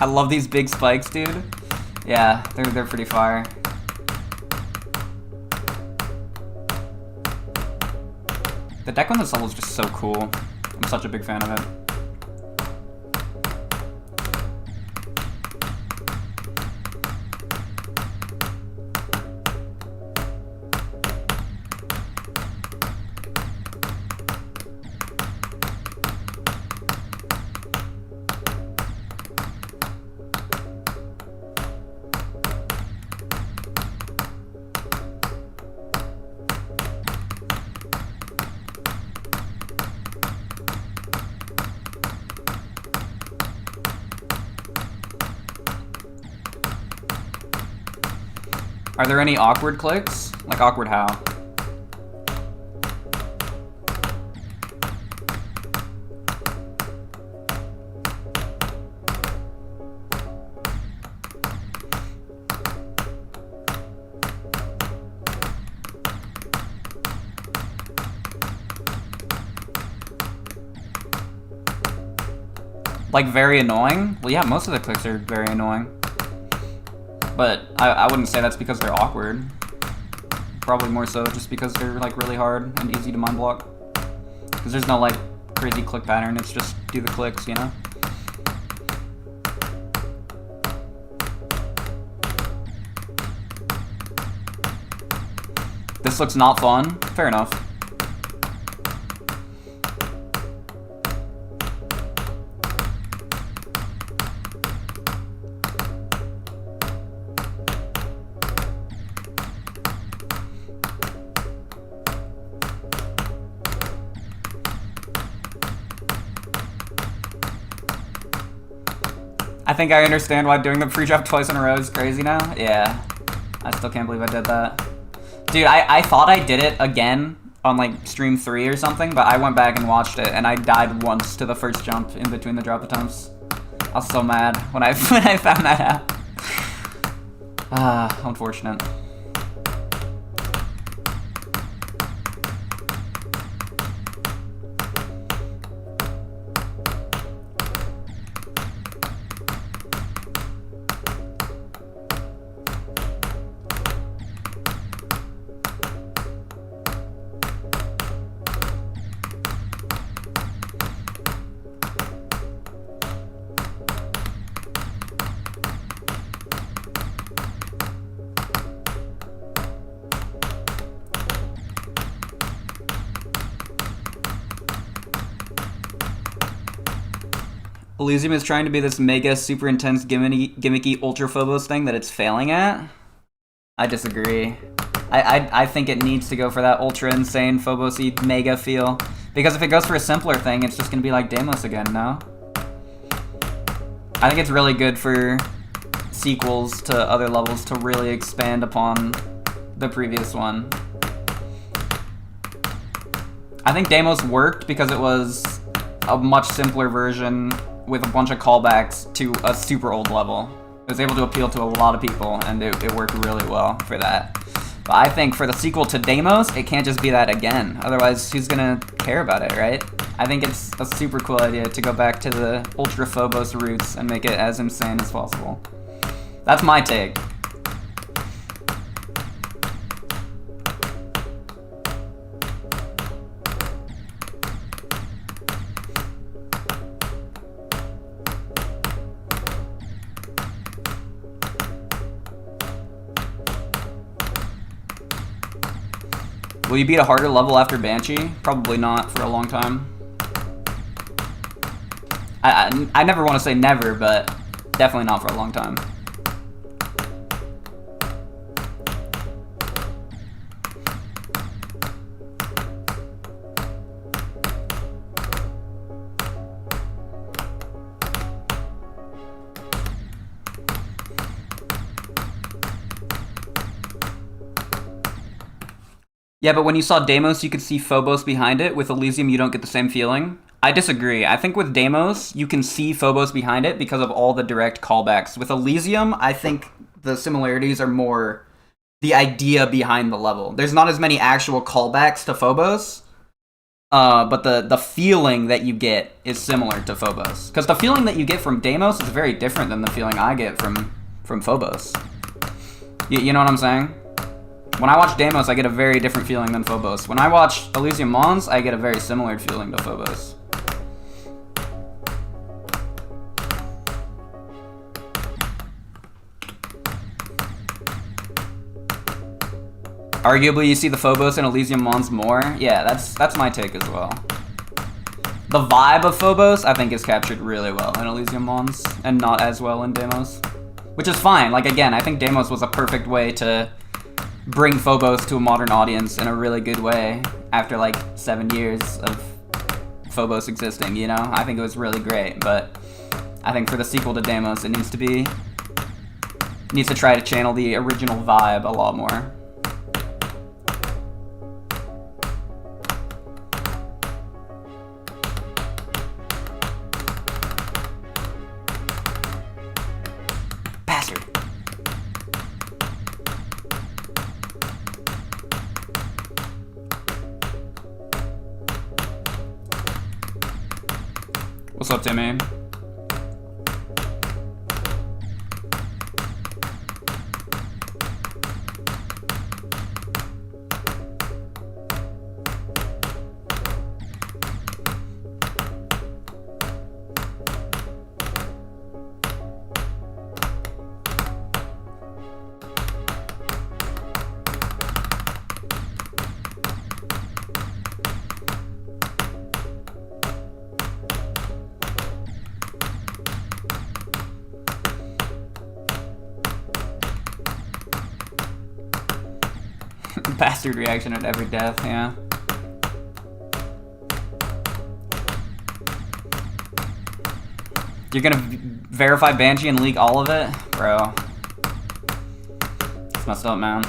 I love these big spikes, dude. Yeah, they're pretty fire. The deck on this level is just so cool. I'm such a big fan of it. Are there any awkward clicks? Like awkward how? Like very annoying? Well, yeah, most of the clicks are very annoying. But I wouldn't say that's because they're awkward. Probably more so just because they're like really hard and easy to mind block. Because there's no like crazy click pattern, it's just do the clicks, you know? This looks not fun. Fair enough. I think I understand why doing the pre-drop twice in a row is crazy now. Yeah. I still can't believe I did that. Dude, I thought I did it again on like stream 3 or something, but I went back and watched it and I died once to the first jump in between the drop attempts. I was so mad when I found that out. Ah, unfortunate. Elysium is trying to be this mega, super intense, gimmicky Ultra Phobos thing that it's failing at. I disagree. I think it needs to go for that ultra insane Phobos-y mega feel. Because if it goes for a simpler thing, it's just gonna be like Deimos again, no? I think it's really good for sequels to other levels to really expand upon the previous one. I think Deimos worked because it was a much simpler version with a bunch of callbacks to a super old level. It was able to appeal to a lot of people, and it worked really well for that. But I think for the sequel to Deimos, it can't just be that again. Otherwise, who's gonna care about it, right? I think it's a super cool idea to go back to the Ultra Phobos roots and make it as insane as possible. That's my take. Will you beat a harder level after Banshee? Probably not for a long time. I never want to say never, but definitely not for a long time. Yeah, but when you saw Deimos, you could see Phobos behind it. With Elysium, you don't get the same feeling. I disagree. I think with Deimos, you can see Phobos behind it because of all the direct callbacks. With Elysium, I think the similarities are more the idea behind the level. There's not as many actual callbacks to Phobos, but the feeling that you get is similar to Phobos. Because the feeling that you get from Deimos is very different than the feeling I get from Phobos. You know what I'm saying? When I watch Deimos, I get a very different feeling than Phobos. When I watch Elysium Mons, I get a very similar feeling to Phobos. Arguably, you see the Phobos in Elysium Mons more. Yeah, that's my take as well. The vibe of Phobos, I think, is captured really well in Elysium Mons, and not as well in Deimos. Which is fine. Like, again, I think Deimos was a perfect way to bring Phobos to a modern audience in a really good way after like 7 years of Phobos existing, you know? I think it was really great, but I think for the sequel to Deimos, it needs to try to channel the original vibe a lot more. Bastard. What's up, Timmy? Bastard reaction at every death, yeah. You're gonna verify Banshee and leak all of it? Bro. It's messed up, man.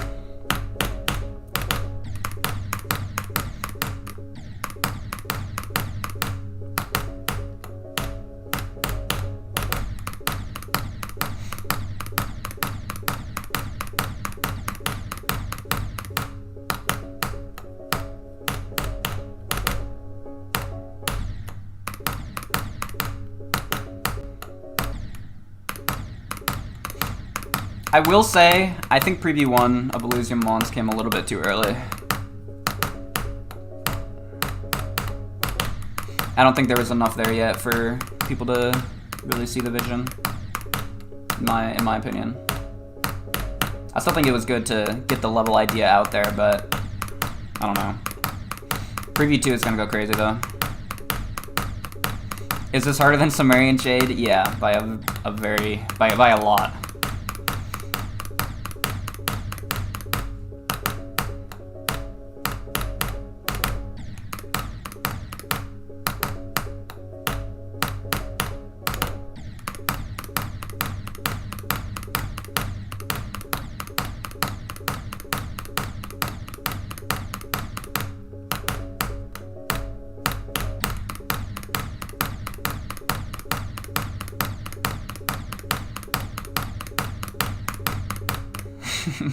I will say, I think Preview 1 of Elysium Mons came a little bit too early. I don't think there was enough there yet for people to really see the vision, in my opinion. I still think it was good to get the level idea out there, but I don't know. Preview 2 is gonna go crazy though. Is this harder than Sumerian Shade? Yeah, by a lot.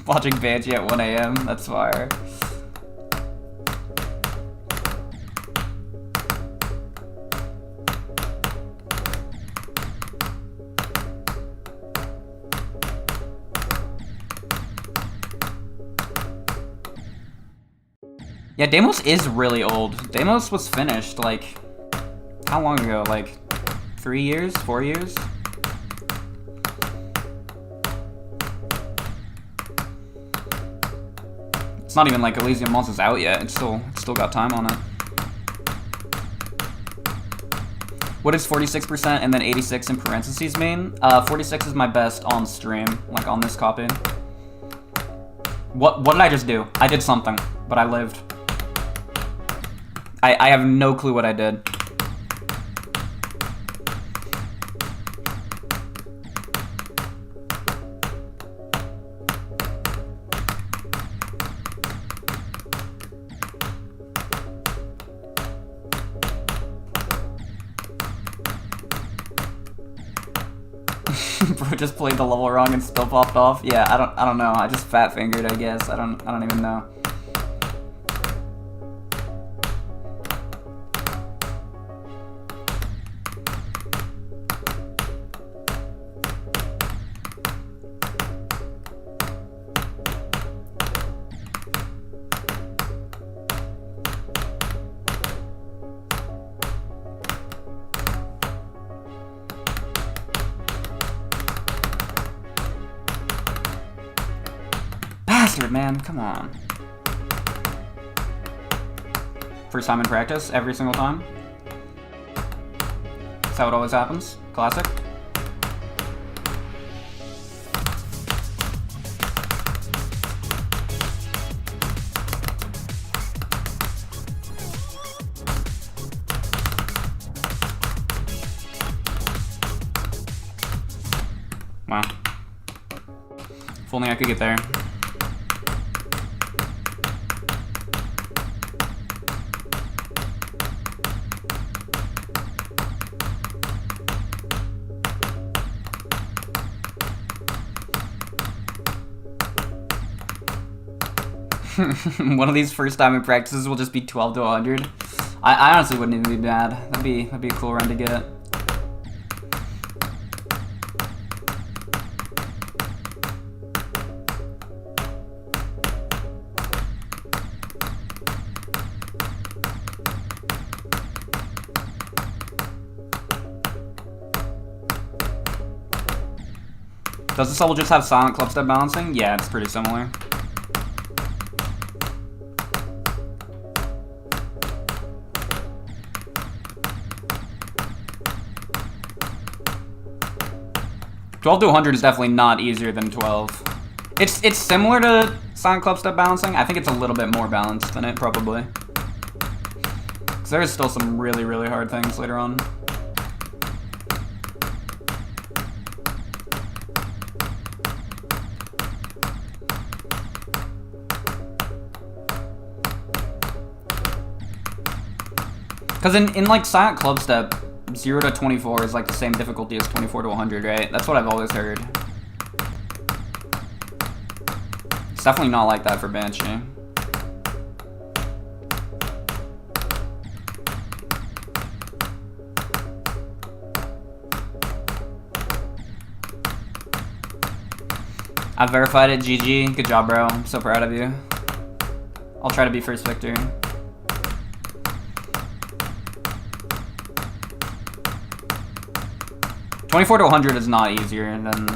Watching Banshee at 1 AM, that's fire. Yeah, Deimos is really old. Deimos was finished, like, how long ago? Like, 3 years? 4 years? It's not even like Elysium Mons is out yet. It's still got time on it. What is 46% and then 86 in parentheses mean? 46 is my best on stream, like on this copy. What did I just do? I did something, but I lived. I have no clue what I did. Bro just played the level wrong and still popped off. Yeah, I don't know. I just fat fingered, I guess. I don't even know. Bastard, man, come on. First time in practice, every single time. That's how it always happens. Classic. Wow. If only I could get there. One of these first time in practices will just be 12 to 100. I honestly wouldn't even be mad. That'd be a cool run to get. Does this level just have silent clubstep balancing? Yeah, it's pretty similar. $12 to 100 is definitely not easier than 12. It's similar to silent clubstep balancing. I think it's a little bit more balanced than it, probably. Because there is still some really, really hard things later on. Because in like silent clubstep, 0 to 24 is like the same difficulty as 24 to 100, right? That's what I've always heard. It's definitely not like that for Banshee. I verified it, GG. Good job, bro. I'm so proud of you. I'll try to be first victor. $24 to 100 is not easier than...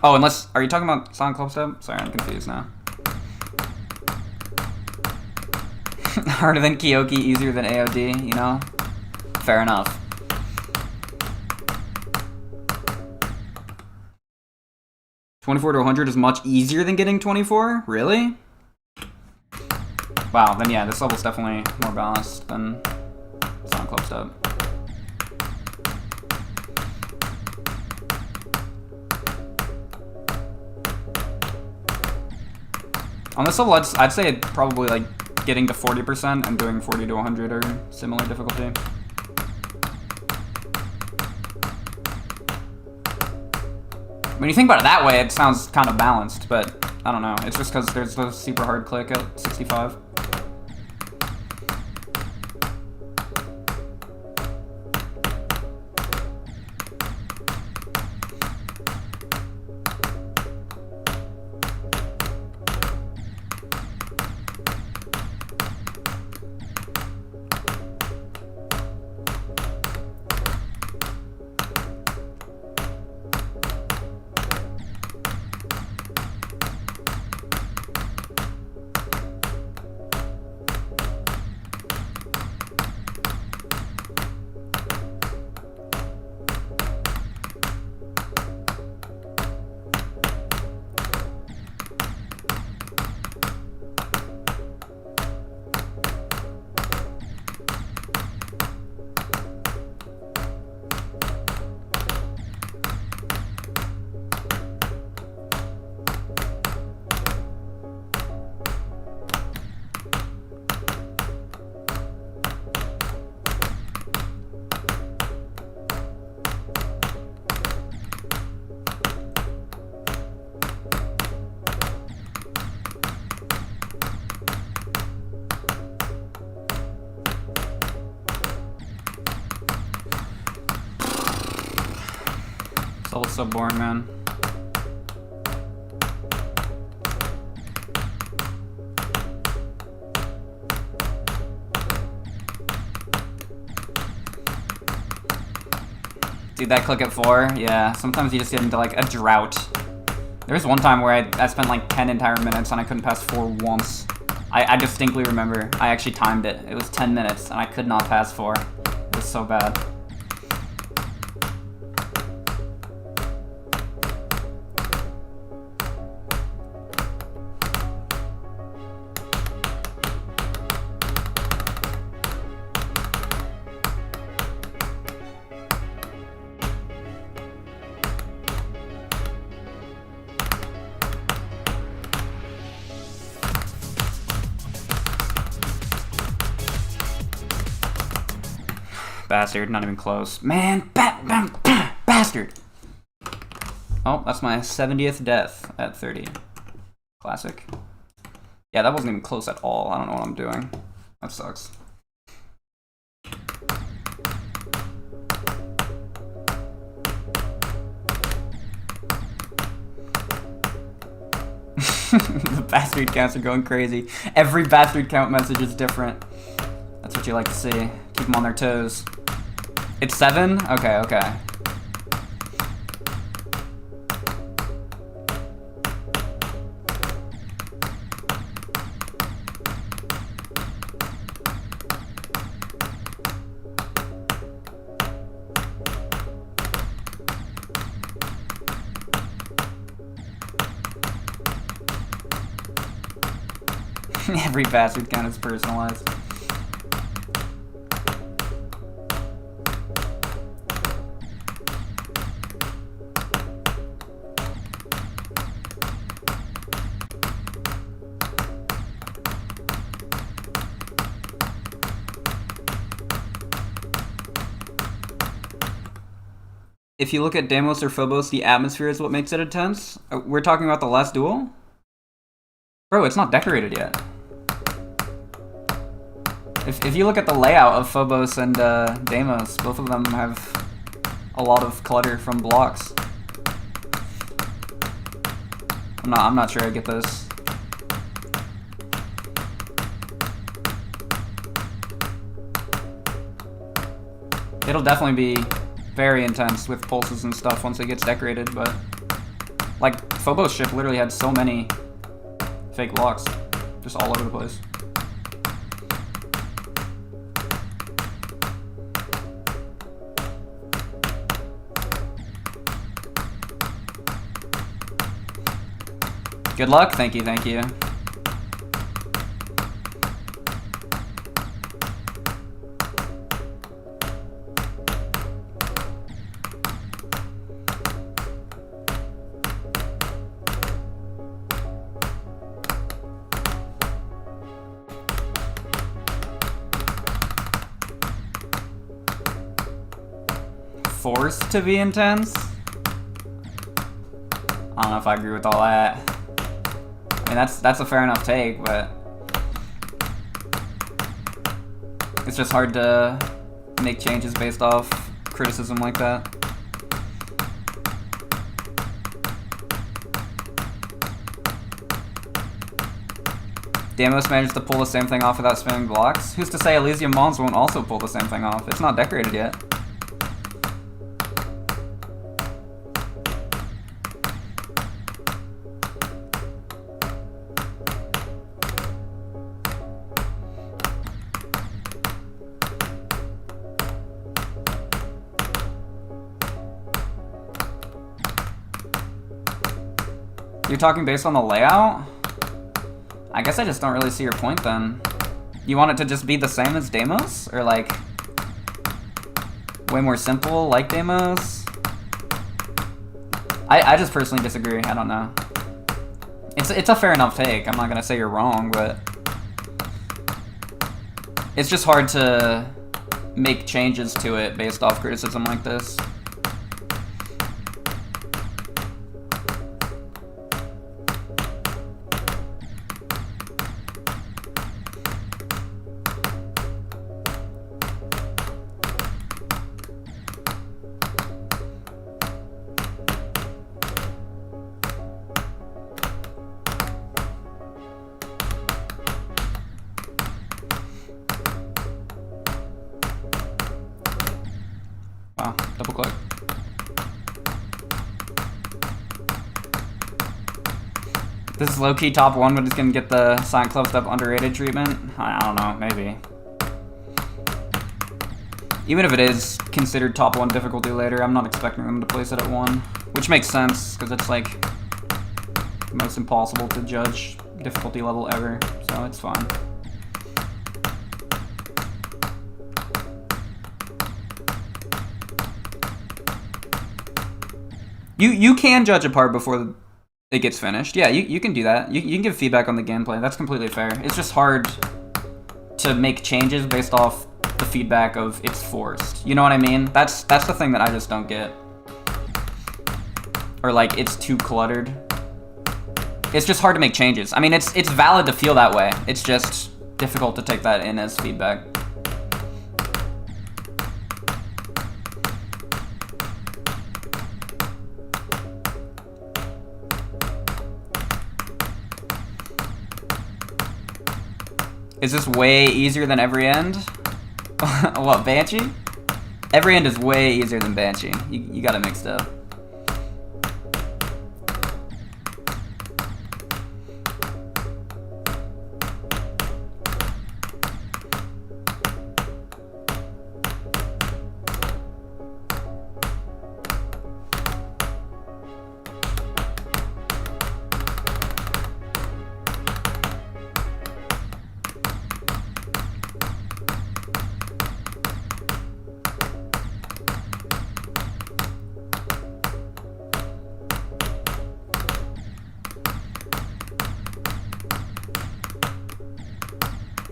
Oh, unless... Are you talking about silent clubstep? Sorry, I'm confused now. Harder than Kyoki, easier than AOD, you know? Fair enough. 24 to 100 is much easier than getting 24? Really? Wow, then yeah, this level's definitely more balanced than Sonic Club Step. On this level, I'd say probably like getting to 40% and doing 40 to 100 are similar difficulty. When you think about it that way, it sounds kind of balanced, but I don't know. It's just because there's the super hard click at 65. This level's so boring, man. Dude, that click at 4, yeah. Sometimes you just get into like a drought. There was one time where I spent like 10 entire minutes and I couldn't pass 4 once. I distinctly remember. I actually timed it. It was 10 minutes and I could not pass 4. It was so bad. Bastard, not even close. Man, bastard! Oh, that's my 70th death at 30. Classic. Yeah, that wasn't even close at all. I don't know what I'm doing. That sucks. The bastard counts are going crazy. Every bastard count message is different. That's what you like to see. Keep them on their toes. It's 7? Okay, okay. Every bastard count is personalized. If you look at Deimos or Phobos, the atmosphere is what makes it intense. We're talking about the last duel? Bro, it's not decorated yet. If you look at the layout of Phobos and Deimos, both of them have a lot of clutter from blocks. I'm not sure I get this. It'll definitely be very intense with pulses and stuff once it gets decorated, but like Phobos ship literally had so many fake blocks just all over the place. Good luck. Thank you, thank you. Forced to be intense? I don't know if I agree with all that. I mean, that's a fair enough take, but it's just hard to make changes based off criticism like that. Deimos managed to pull the same thing off without spamming blocks. Who's to say Elysium Mons won't also pull the same thing off? It's not decorated yet. You're talking based on the layout? I guess I just don't really see your point then. You want it to just be the same as Deimos? Or like, way more simple like Deimos? I just personally disagree, I don't know. It's a fair enough take, I'm not gonna say you're wrong, but it's just hard to make changes to it based off criticism like this. Wow, double click. This is low-key top 1, but it's gonna get the Silent Club Step underrated treatment? I don't know, maybe. Even if it is considered top 1 difficulty later, I'm not expecting them to place it at 1. Which makes sense, because it's like the most impossible to judge difficulty level ever, so it's fine. You can judge a part before it gets finished. Yeah, you can do that. You can give feedback on the gameplay. That's completely fair. It's just hard to make changes based off the feedback of it's forced. You know what I mean? That's the thing that I just don't get. Or like it's too cluttered. It's just hard to make changes. I mean, it's valid to feel that way. It's just difficult to take that in as feedback. Is this way easier than every end? What, Banshee? Every end is way easier than Banshee. You got it mixed up.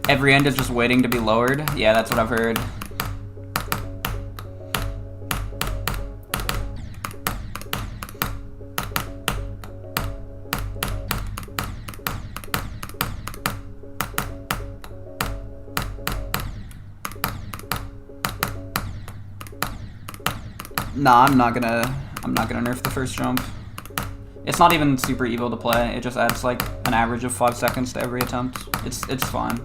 Every end is just waiting to be lowered? Yeah, that's what I've heard. Nah, I'm not gonna nerf the first jump. It's not even super evil to play. It just adds like an average of 5 seconds to every attempt. It's fine.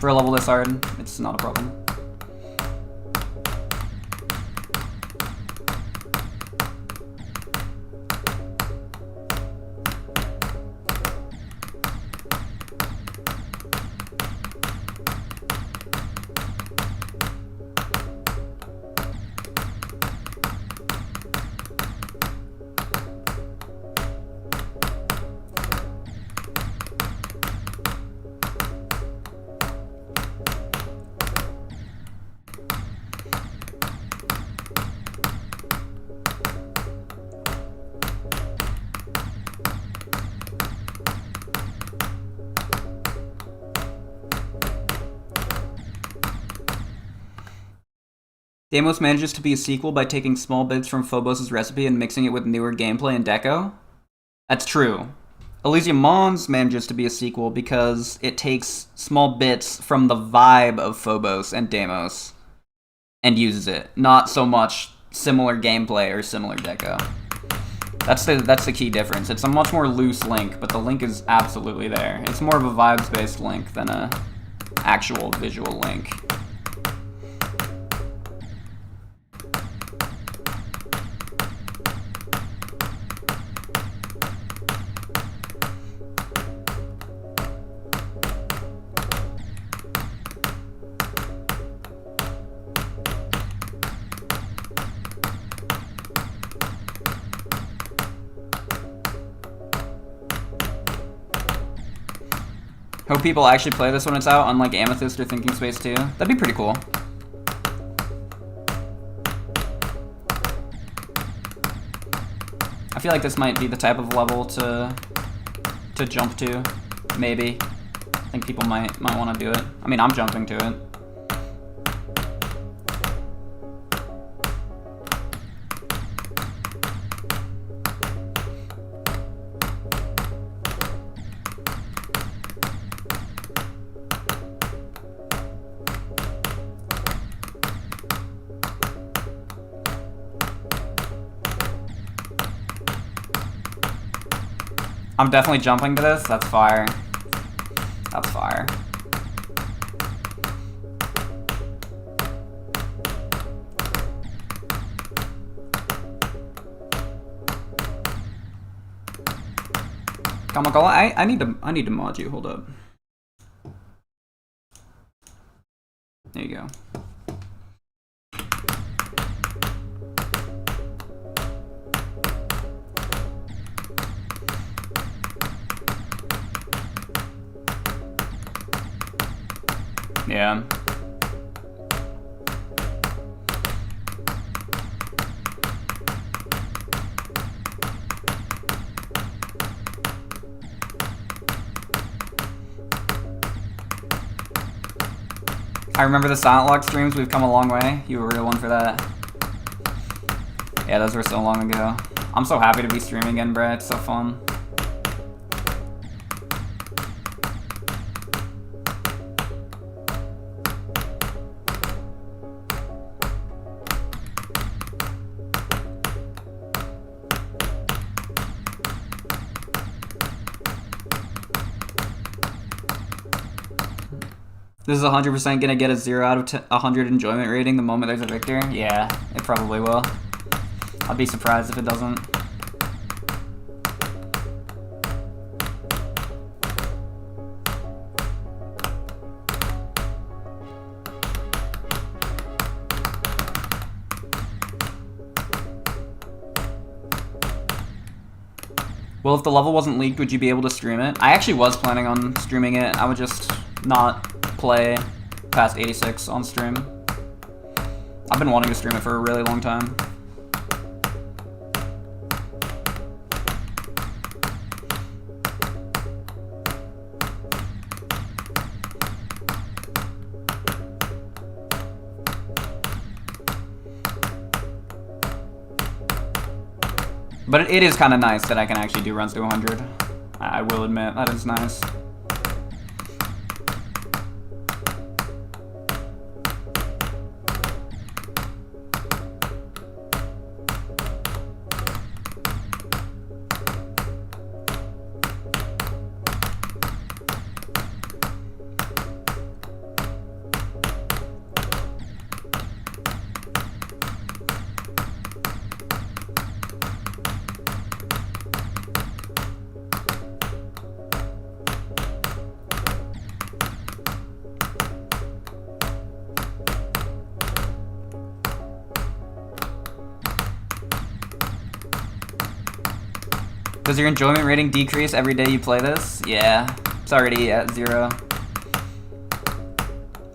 For a level this hard, it's not a problem. Deimos manages to be a sequel by taking small bits from Phobos' recipe and mixing it with newer gameplay and deco. That's true. Elysium Mons manages to be a sequel because it takes small bits from the vibe of Phobos and Deimos and uses it. Not so much similar gameplay or similar deco. That's the key difference. It's a much more loose link, but the link is absolutely there. It's more of a vibes-based link than a actual visual link. Hope people actually play this when it's out, unlike Amethyst or Thinking Space 2. That'd be pretty cool. I feel like this might be the type of level to jump to, maybe. I think people might want to do it. I mean, I'm jumping to it. I'm definitely jumping to this. That's fire. That's fire. Kamakola, I need to mod you. Hold up. There you go. Yeah. I remember the Silent Lock streams. We've come a long way. You were a real one for that. Yeah, those were so long ago. I'm so happy to be streaming again, Brett. It's so fun. This is 100% gonna get a 0 out of 100 enjoyment rating the moment there's a victor? Yeah, it probably will. I'd be surprised if it doesn't. Well, if the level wasn't leaked, would you be able to stream it? I actually was planning on streaming it. I would just not play past 86 on stream. I've been wanting to stream it for a really long time. But it is kind of nice that I can actually do runs to 100. I will admit, that is nice. Does your enjoyment rating decrease every day you play this? Yeah, it's already at 0.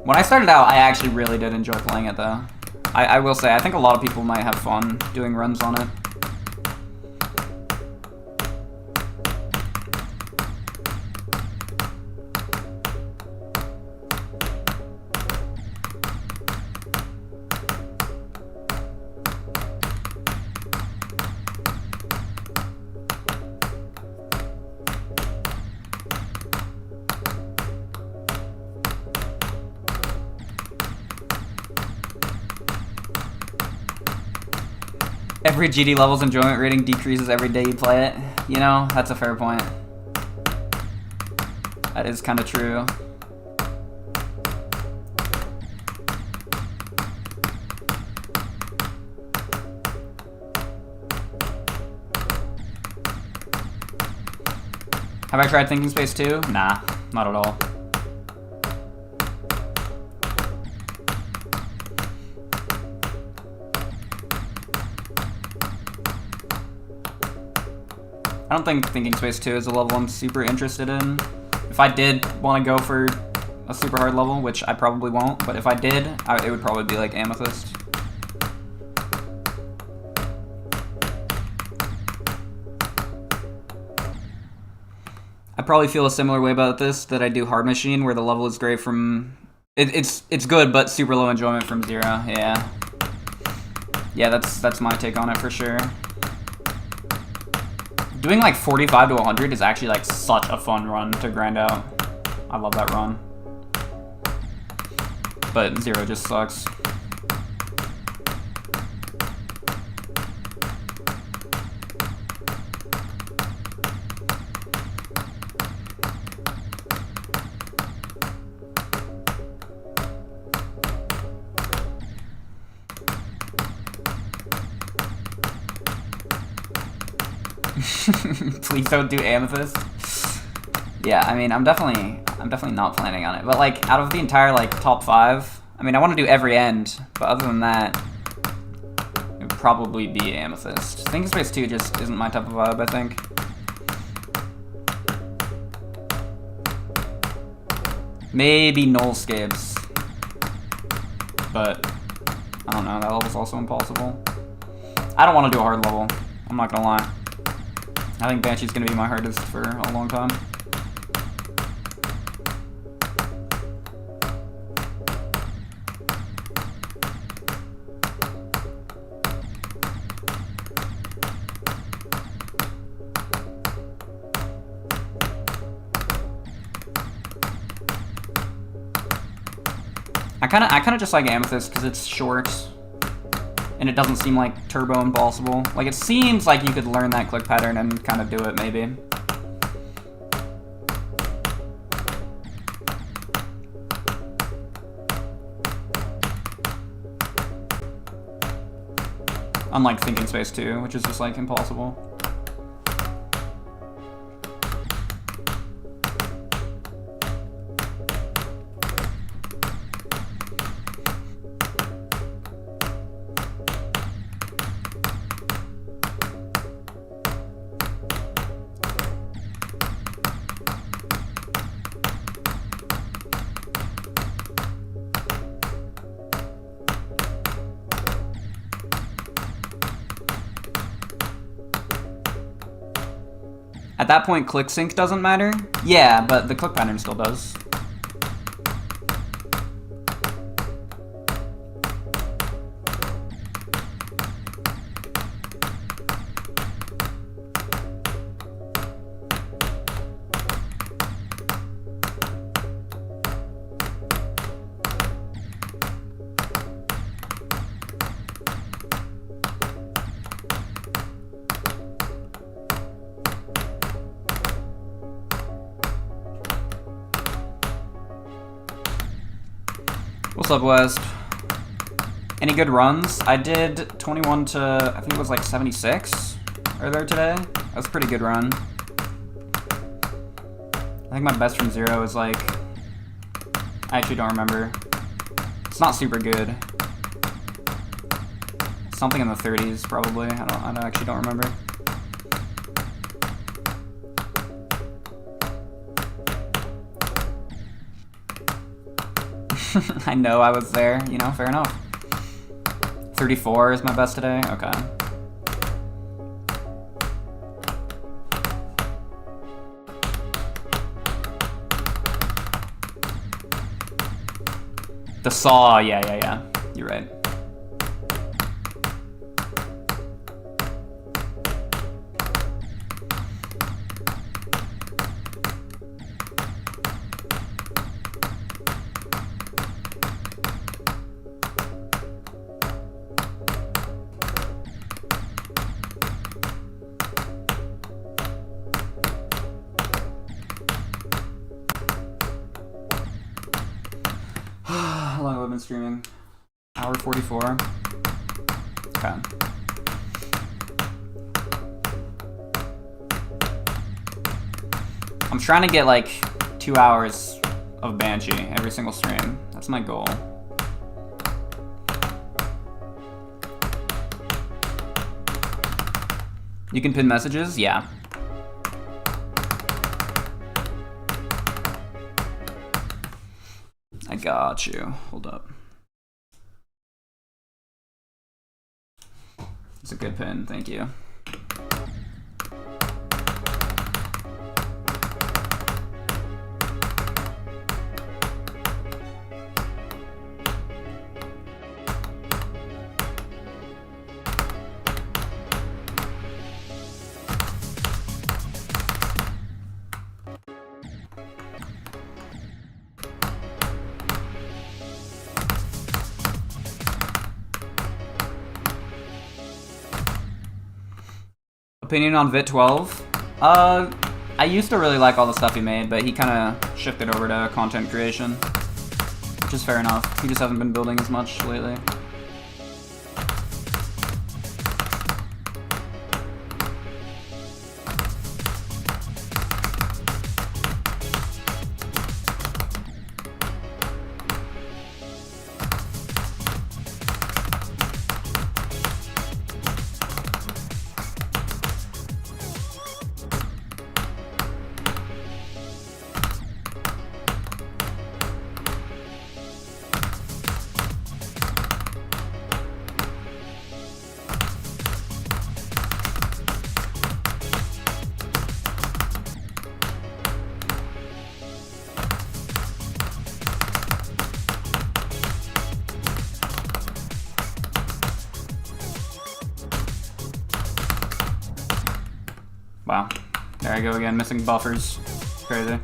When I started out, I actually really did enjoy playing it though. I will say, I think a lot of people might have fun doing runs on it. every GD level's enjoyment rating decreases every day you play it. You know, that's a fair point. That is kind of true. Have I tried Thinking Space 2? Nah, not at all. I don't think Thinking Space 2 is a level I'm super interested in. If I did want to go for a super hard level, which I probably won't, but if I did, it would probably be like Amethyst. I probably feel a similar way about this that I do Hard Machine, where the level is great from... It's good, but super low enjoyment from 0, yeah. Yeah, that's my take on it for sure. Doing like 45 to 100 is actually like such a fun run to grind out. I love that run. But 0 just sucks. Please don't do Amethyst. Yeah, I mean, I'm definitely not planning on it. But like, out of the entire like top 5, I mean, I want to do every end, but other than that, it would probably be Amethyst. Thinking Space 2 just isn't my type of vibe, I think. Maybe Nullscapes, but I don't know. That level's also impossible. I don't want to do a hard level. I'm not gonna lie. I think Banshee's gonna be my hardest for a long time. I kinda just like Amethyst because it's short. And it doesn't seem like turbo impossible. Like, it seems like you could learn that click pattern and kind of do it, maybe. Unlike Thinking Space 2, which is just, like, impossible. At that point, click sync doesn't matter? Yeah, but the click pattern still does. What's up, West? Any good runs? I did 21 to, I think it was like 76 earlier today. That was a pretty good run. I think my best from 0 is like, I actually don't remember. It's not super good. Something in the 30s probably. I actually don't remember. I know I was there, you know, fair enough. 34 is my best today? Okay. The saw, yeah. You're right. long have I been streaming? Hour 44. Okay. I'm trying to get like 2 hours of Banshee every single stream. That's my goal. You can pin messages? Yeah. I got you. Hold up. It's a good pin, thank you. Opinion on Vit 12? I used to really like all the stuff he made, but he kind of shifted over to content creation, which is fair enough. He just hasn't been building as much lately. Wow. There I go again, missing buffers. Crazy.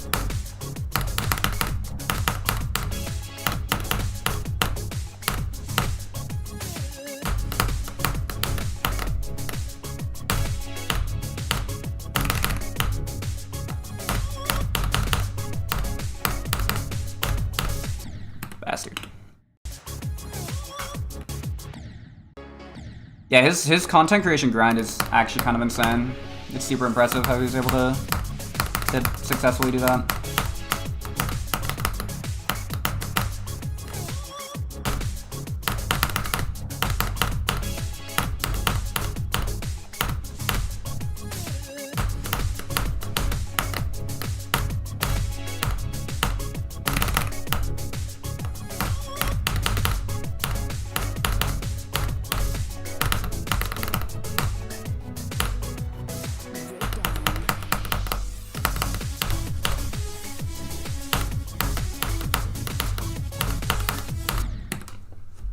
Bastard. Yeah, his content creation grind is actually kind of insane. It's super impressive how he was able to successfully do that.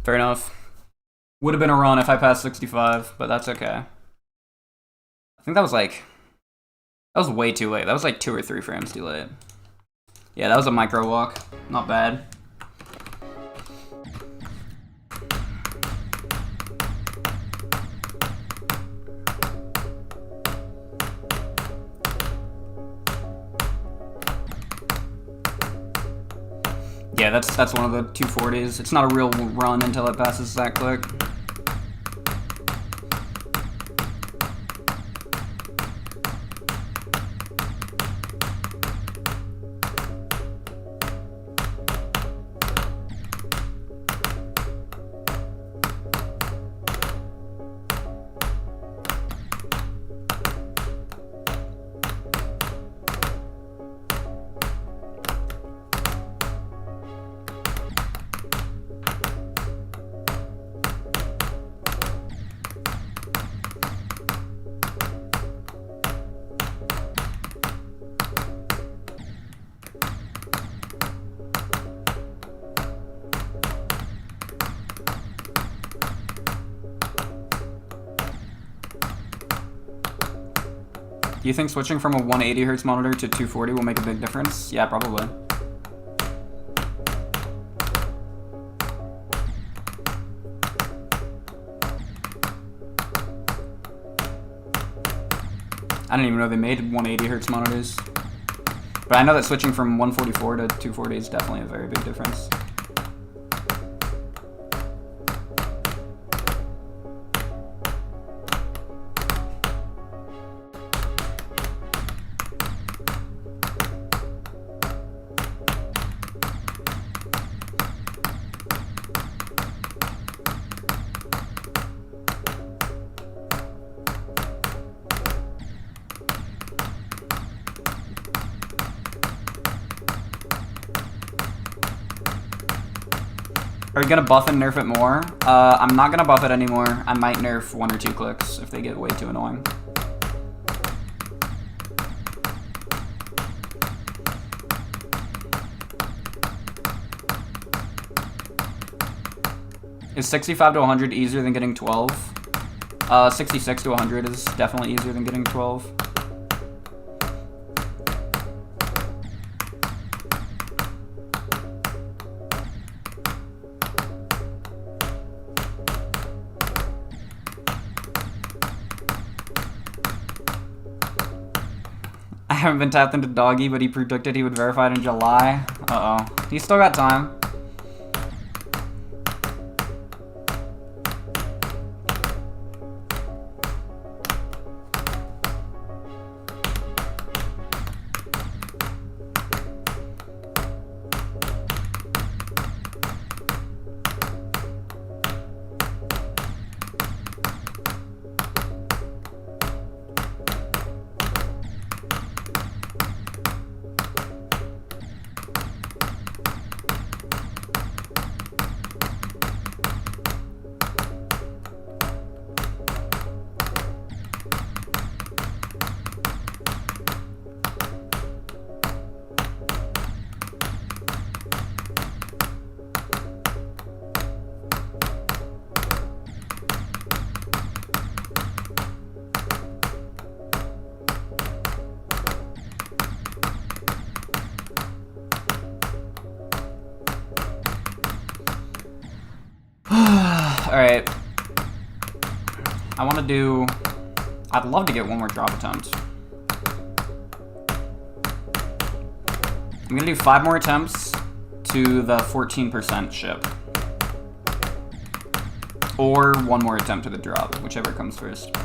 Fair enough. Would have been a run if I passed 65, but that's okay. I think that was like... That was way too late. That was like 2 or 3 frames too late. Yeah, that was a micro walk. Not bad. Yeah, that's one of the 240s. It's not a real run until it passes that quick. Do you think switching from a 180 Hz monitor to 240 will make a big difference? Yeah, probably. I didn't even know they made 180 Hz monitors. But I know that switching from 144 to 240 is definitely a very big difference. Are you gonna buff and nerf it more? I'm not gonna buff it anymore. I might nerf 1 or 2 clicks if they get way too annoying. Is 65 to 100 easier than getting 12? 66 to 100 is definitely easier than getting 12. I haven't been tapped into Doggy, but he predicted he would verify it in July. Uh-oh. He's still got time. Alright. I want to do... I'd love to get one more drop attempt. I'm going to do 5 more attempts to the 14% ship. Or 1 more attempt to the drop, whichever comes first.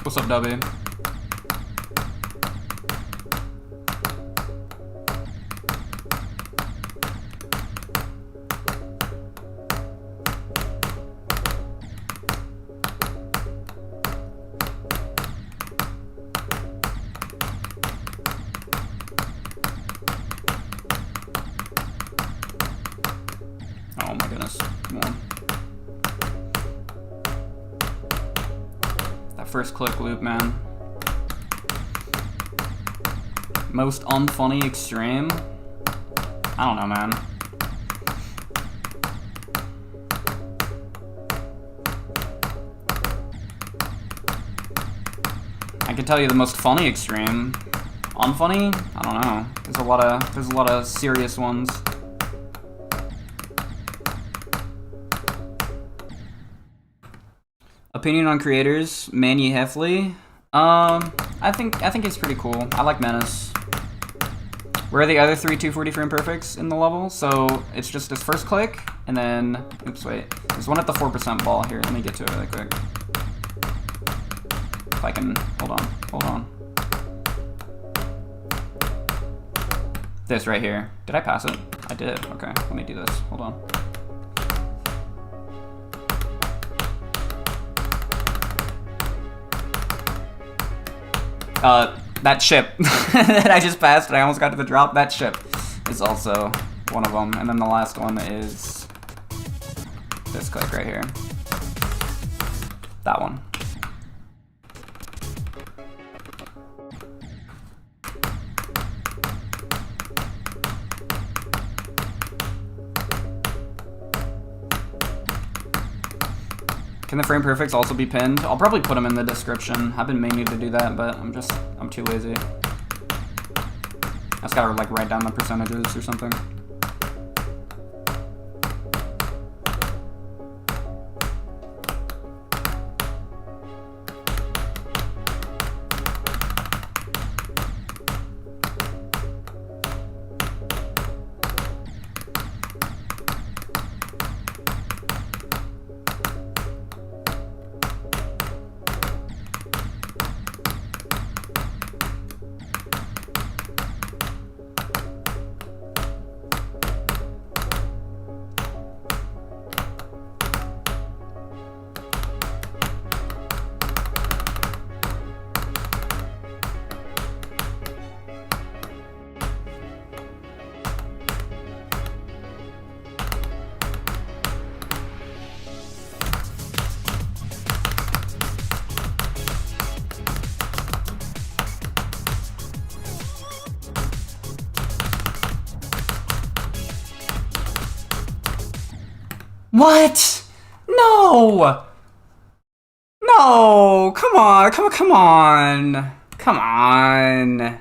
What's up, W? Oh my goodness, come on. First click loop, man. Most unfunny extreme? I don't know, man. I can tell you the most funny extreme. Unfunny? I don't know. There's a lot of serious ones. Opinion on creators, Manny Heffley. I think it's pretty cool. I like Menace. Where are the other 3 240 frame perfects in the level? So it's just his first click, and then oops, wait. There's one at the 4% ball here. Let me get to it really quick. If I can hold on. This right here. Did I pass it? I did. Okay, let me do this. Hold on. That ship that I just passed and I almost got to the drop, that ship is also one of them. And then the last one is this click right here. That one. Can the frame perfects also be pinned? I'll probably put them in the description. I've been meaning to do that, but I'm too lazy. I just gotta like write down the percentages or something. What? No! No! Come on, come on! Come on!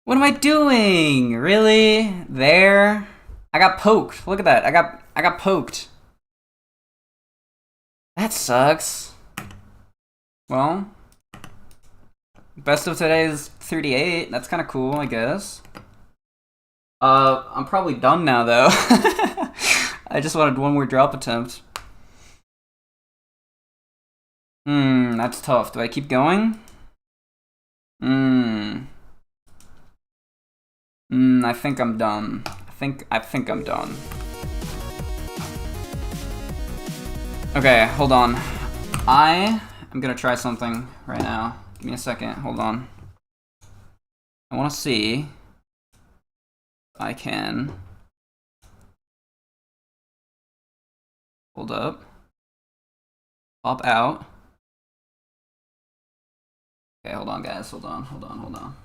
What am I doing? Really? There? I got poked. Look at that. I got poked. That sucks. Well, best of today is 38. That's kind of cool, I guess. I'm probably done now, though. I just wanted one more drop attempt. That's tough. Do I keep going? I think I'm done. I think I'm done. Okay, hold on. I am gonna try something right now. Give me a second. Hold on. I want to see if I can. Hold up. Pop out. Okay, hold on, guys. Hold on.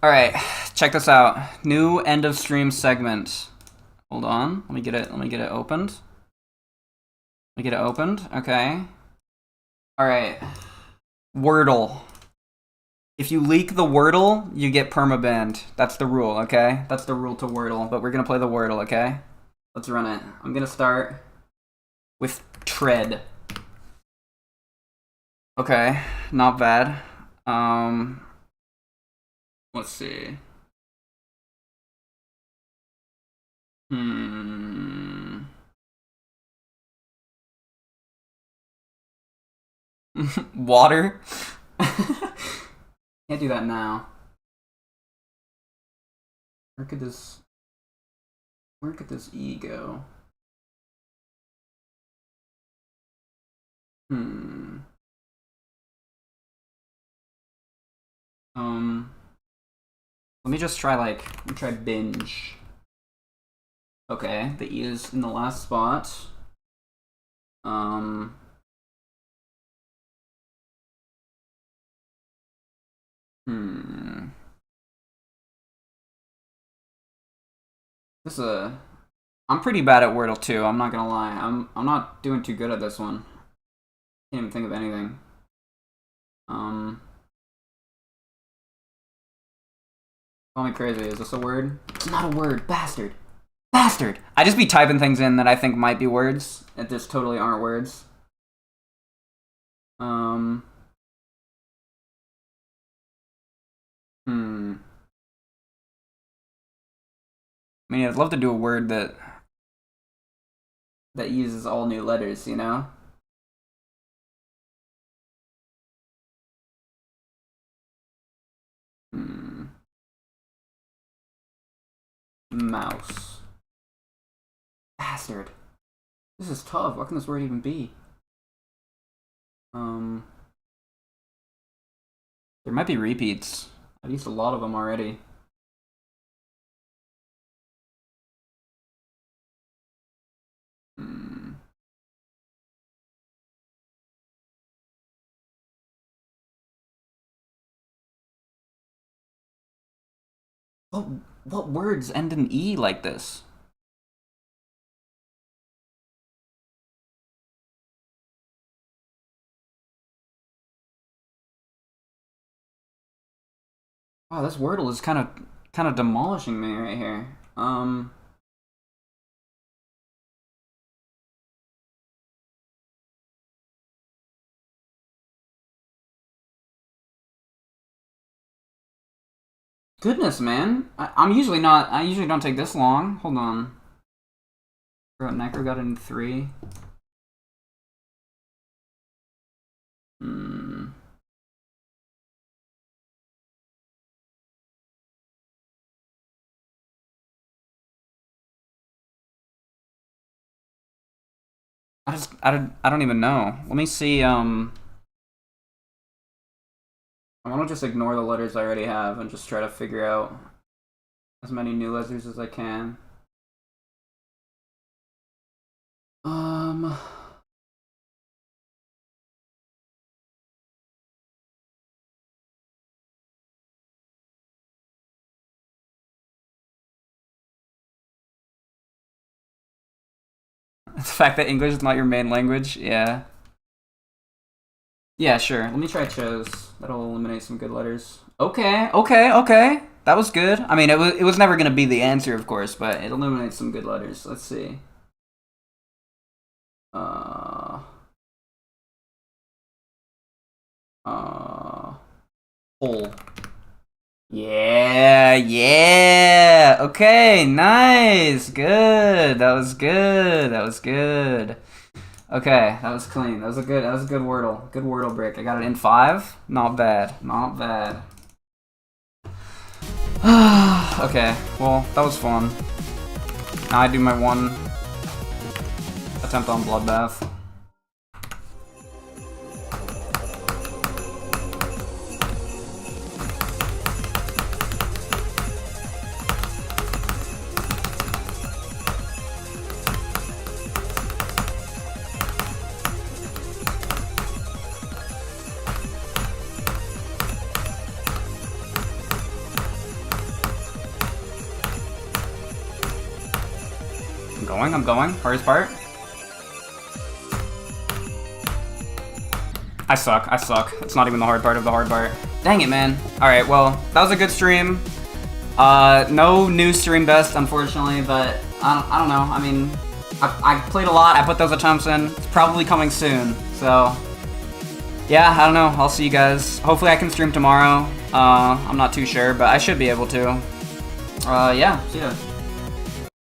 All right, check this out. New end of stream segment. Hold on. Let me get it opened. Okay. All right. Wordle. If you leak the Wordle, you get permabanned. That's the rule, okay? That's the rule to Wordle, but we're gonna play the Wordle, okay? Let's run it. I'm gonna start with tread. Okay, not bad. Let's see. Water? Can't do that now. Where could this E go? Let me just try binge. Okay, the E is in the last spot. I'm pretty bad at Wordle too, I'm not gonna lie. I'm not doing too good at this one. Can't even think of anything. Call me crazy, is this a word? It's not a word, bastard! Bastard! I just be typing things in that I think might be words, that just totally aren't words. I mean, I'd love to do a word that uses all new letters, you know? Mouse. Bastard. This is tough. What can this word even be? There might be repeats. I've used a lot of them already. What words end in E like this? Wow, this Wordle is kind of demolishing me right here. Goodness, man. I usually don't take this long. Hold on. Necro got it in 3. I don't even know. Let me see, I want to just ignore the letters I already have and just try to figure out as many new letters as I can. The fact that English is not your main language, yeah. Yeah, sure. Let me try chose. That'll eliminate some good letters. Okay, okay, okay. That was good. I mean, it was never gonna be the answer, of course, but it eliminates some good letters. Let's see. Hole. Yeah, yeah. Okay, nice. Good. That was good. That was good. Okay, that was clean. That was a good Wordle. Good Wordle break. I got it in 5. Not bad. Not bad. Okay, well, that was fun. Now I do my one attempt on Bloodbath. I'm going. Hardest part. I suck. It's not even the hard part of the hard part. Dang it, man. Alright, well, that was a good stream. No new stream best, unfortunately, but I don't know. I mean, I played a lot. I put those attempts in. It's probably coming soon, so... Yeah, I don't know. I'll see you guys. Hopefully I can stream tomorrow. I'm not too sure, but I should be able to. Yeah, see ya.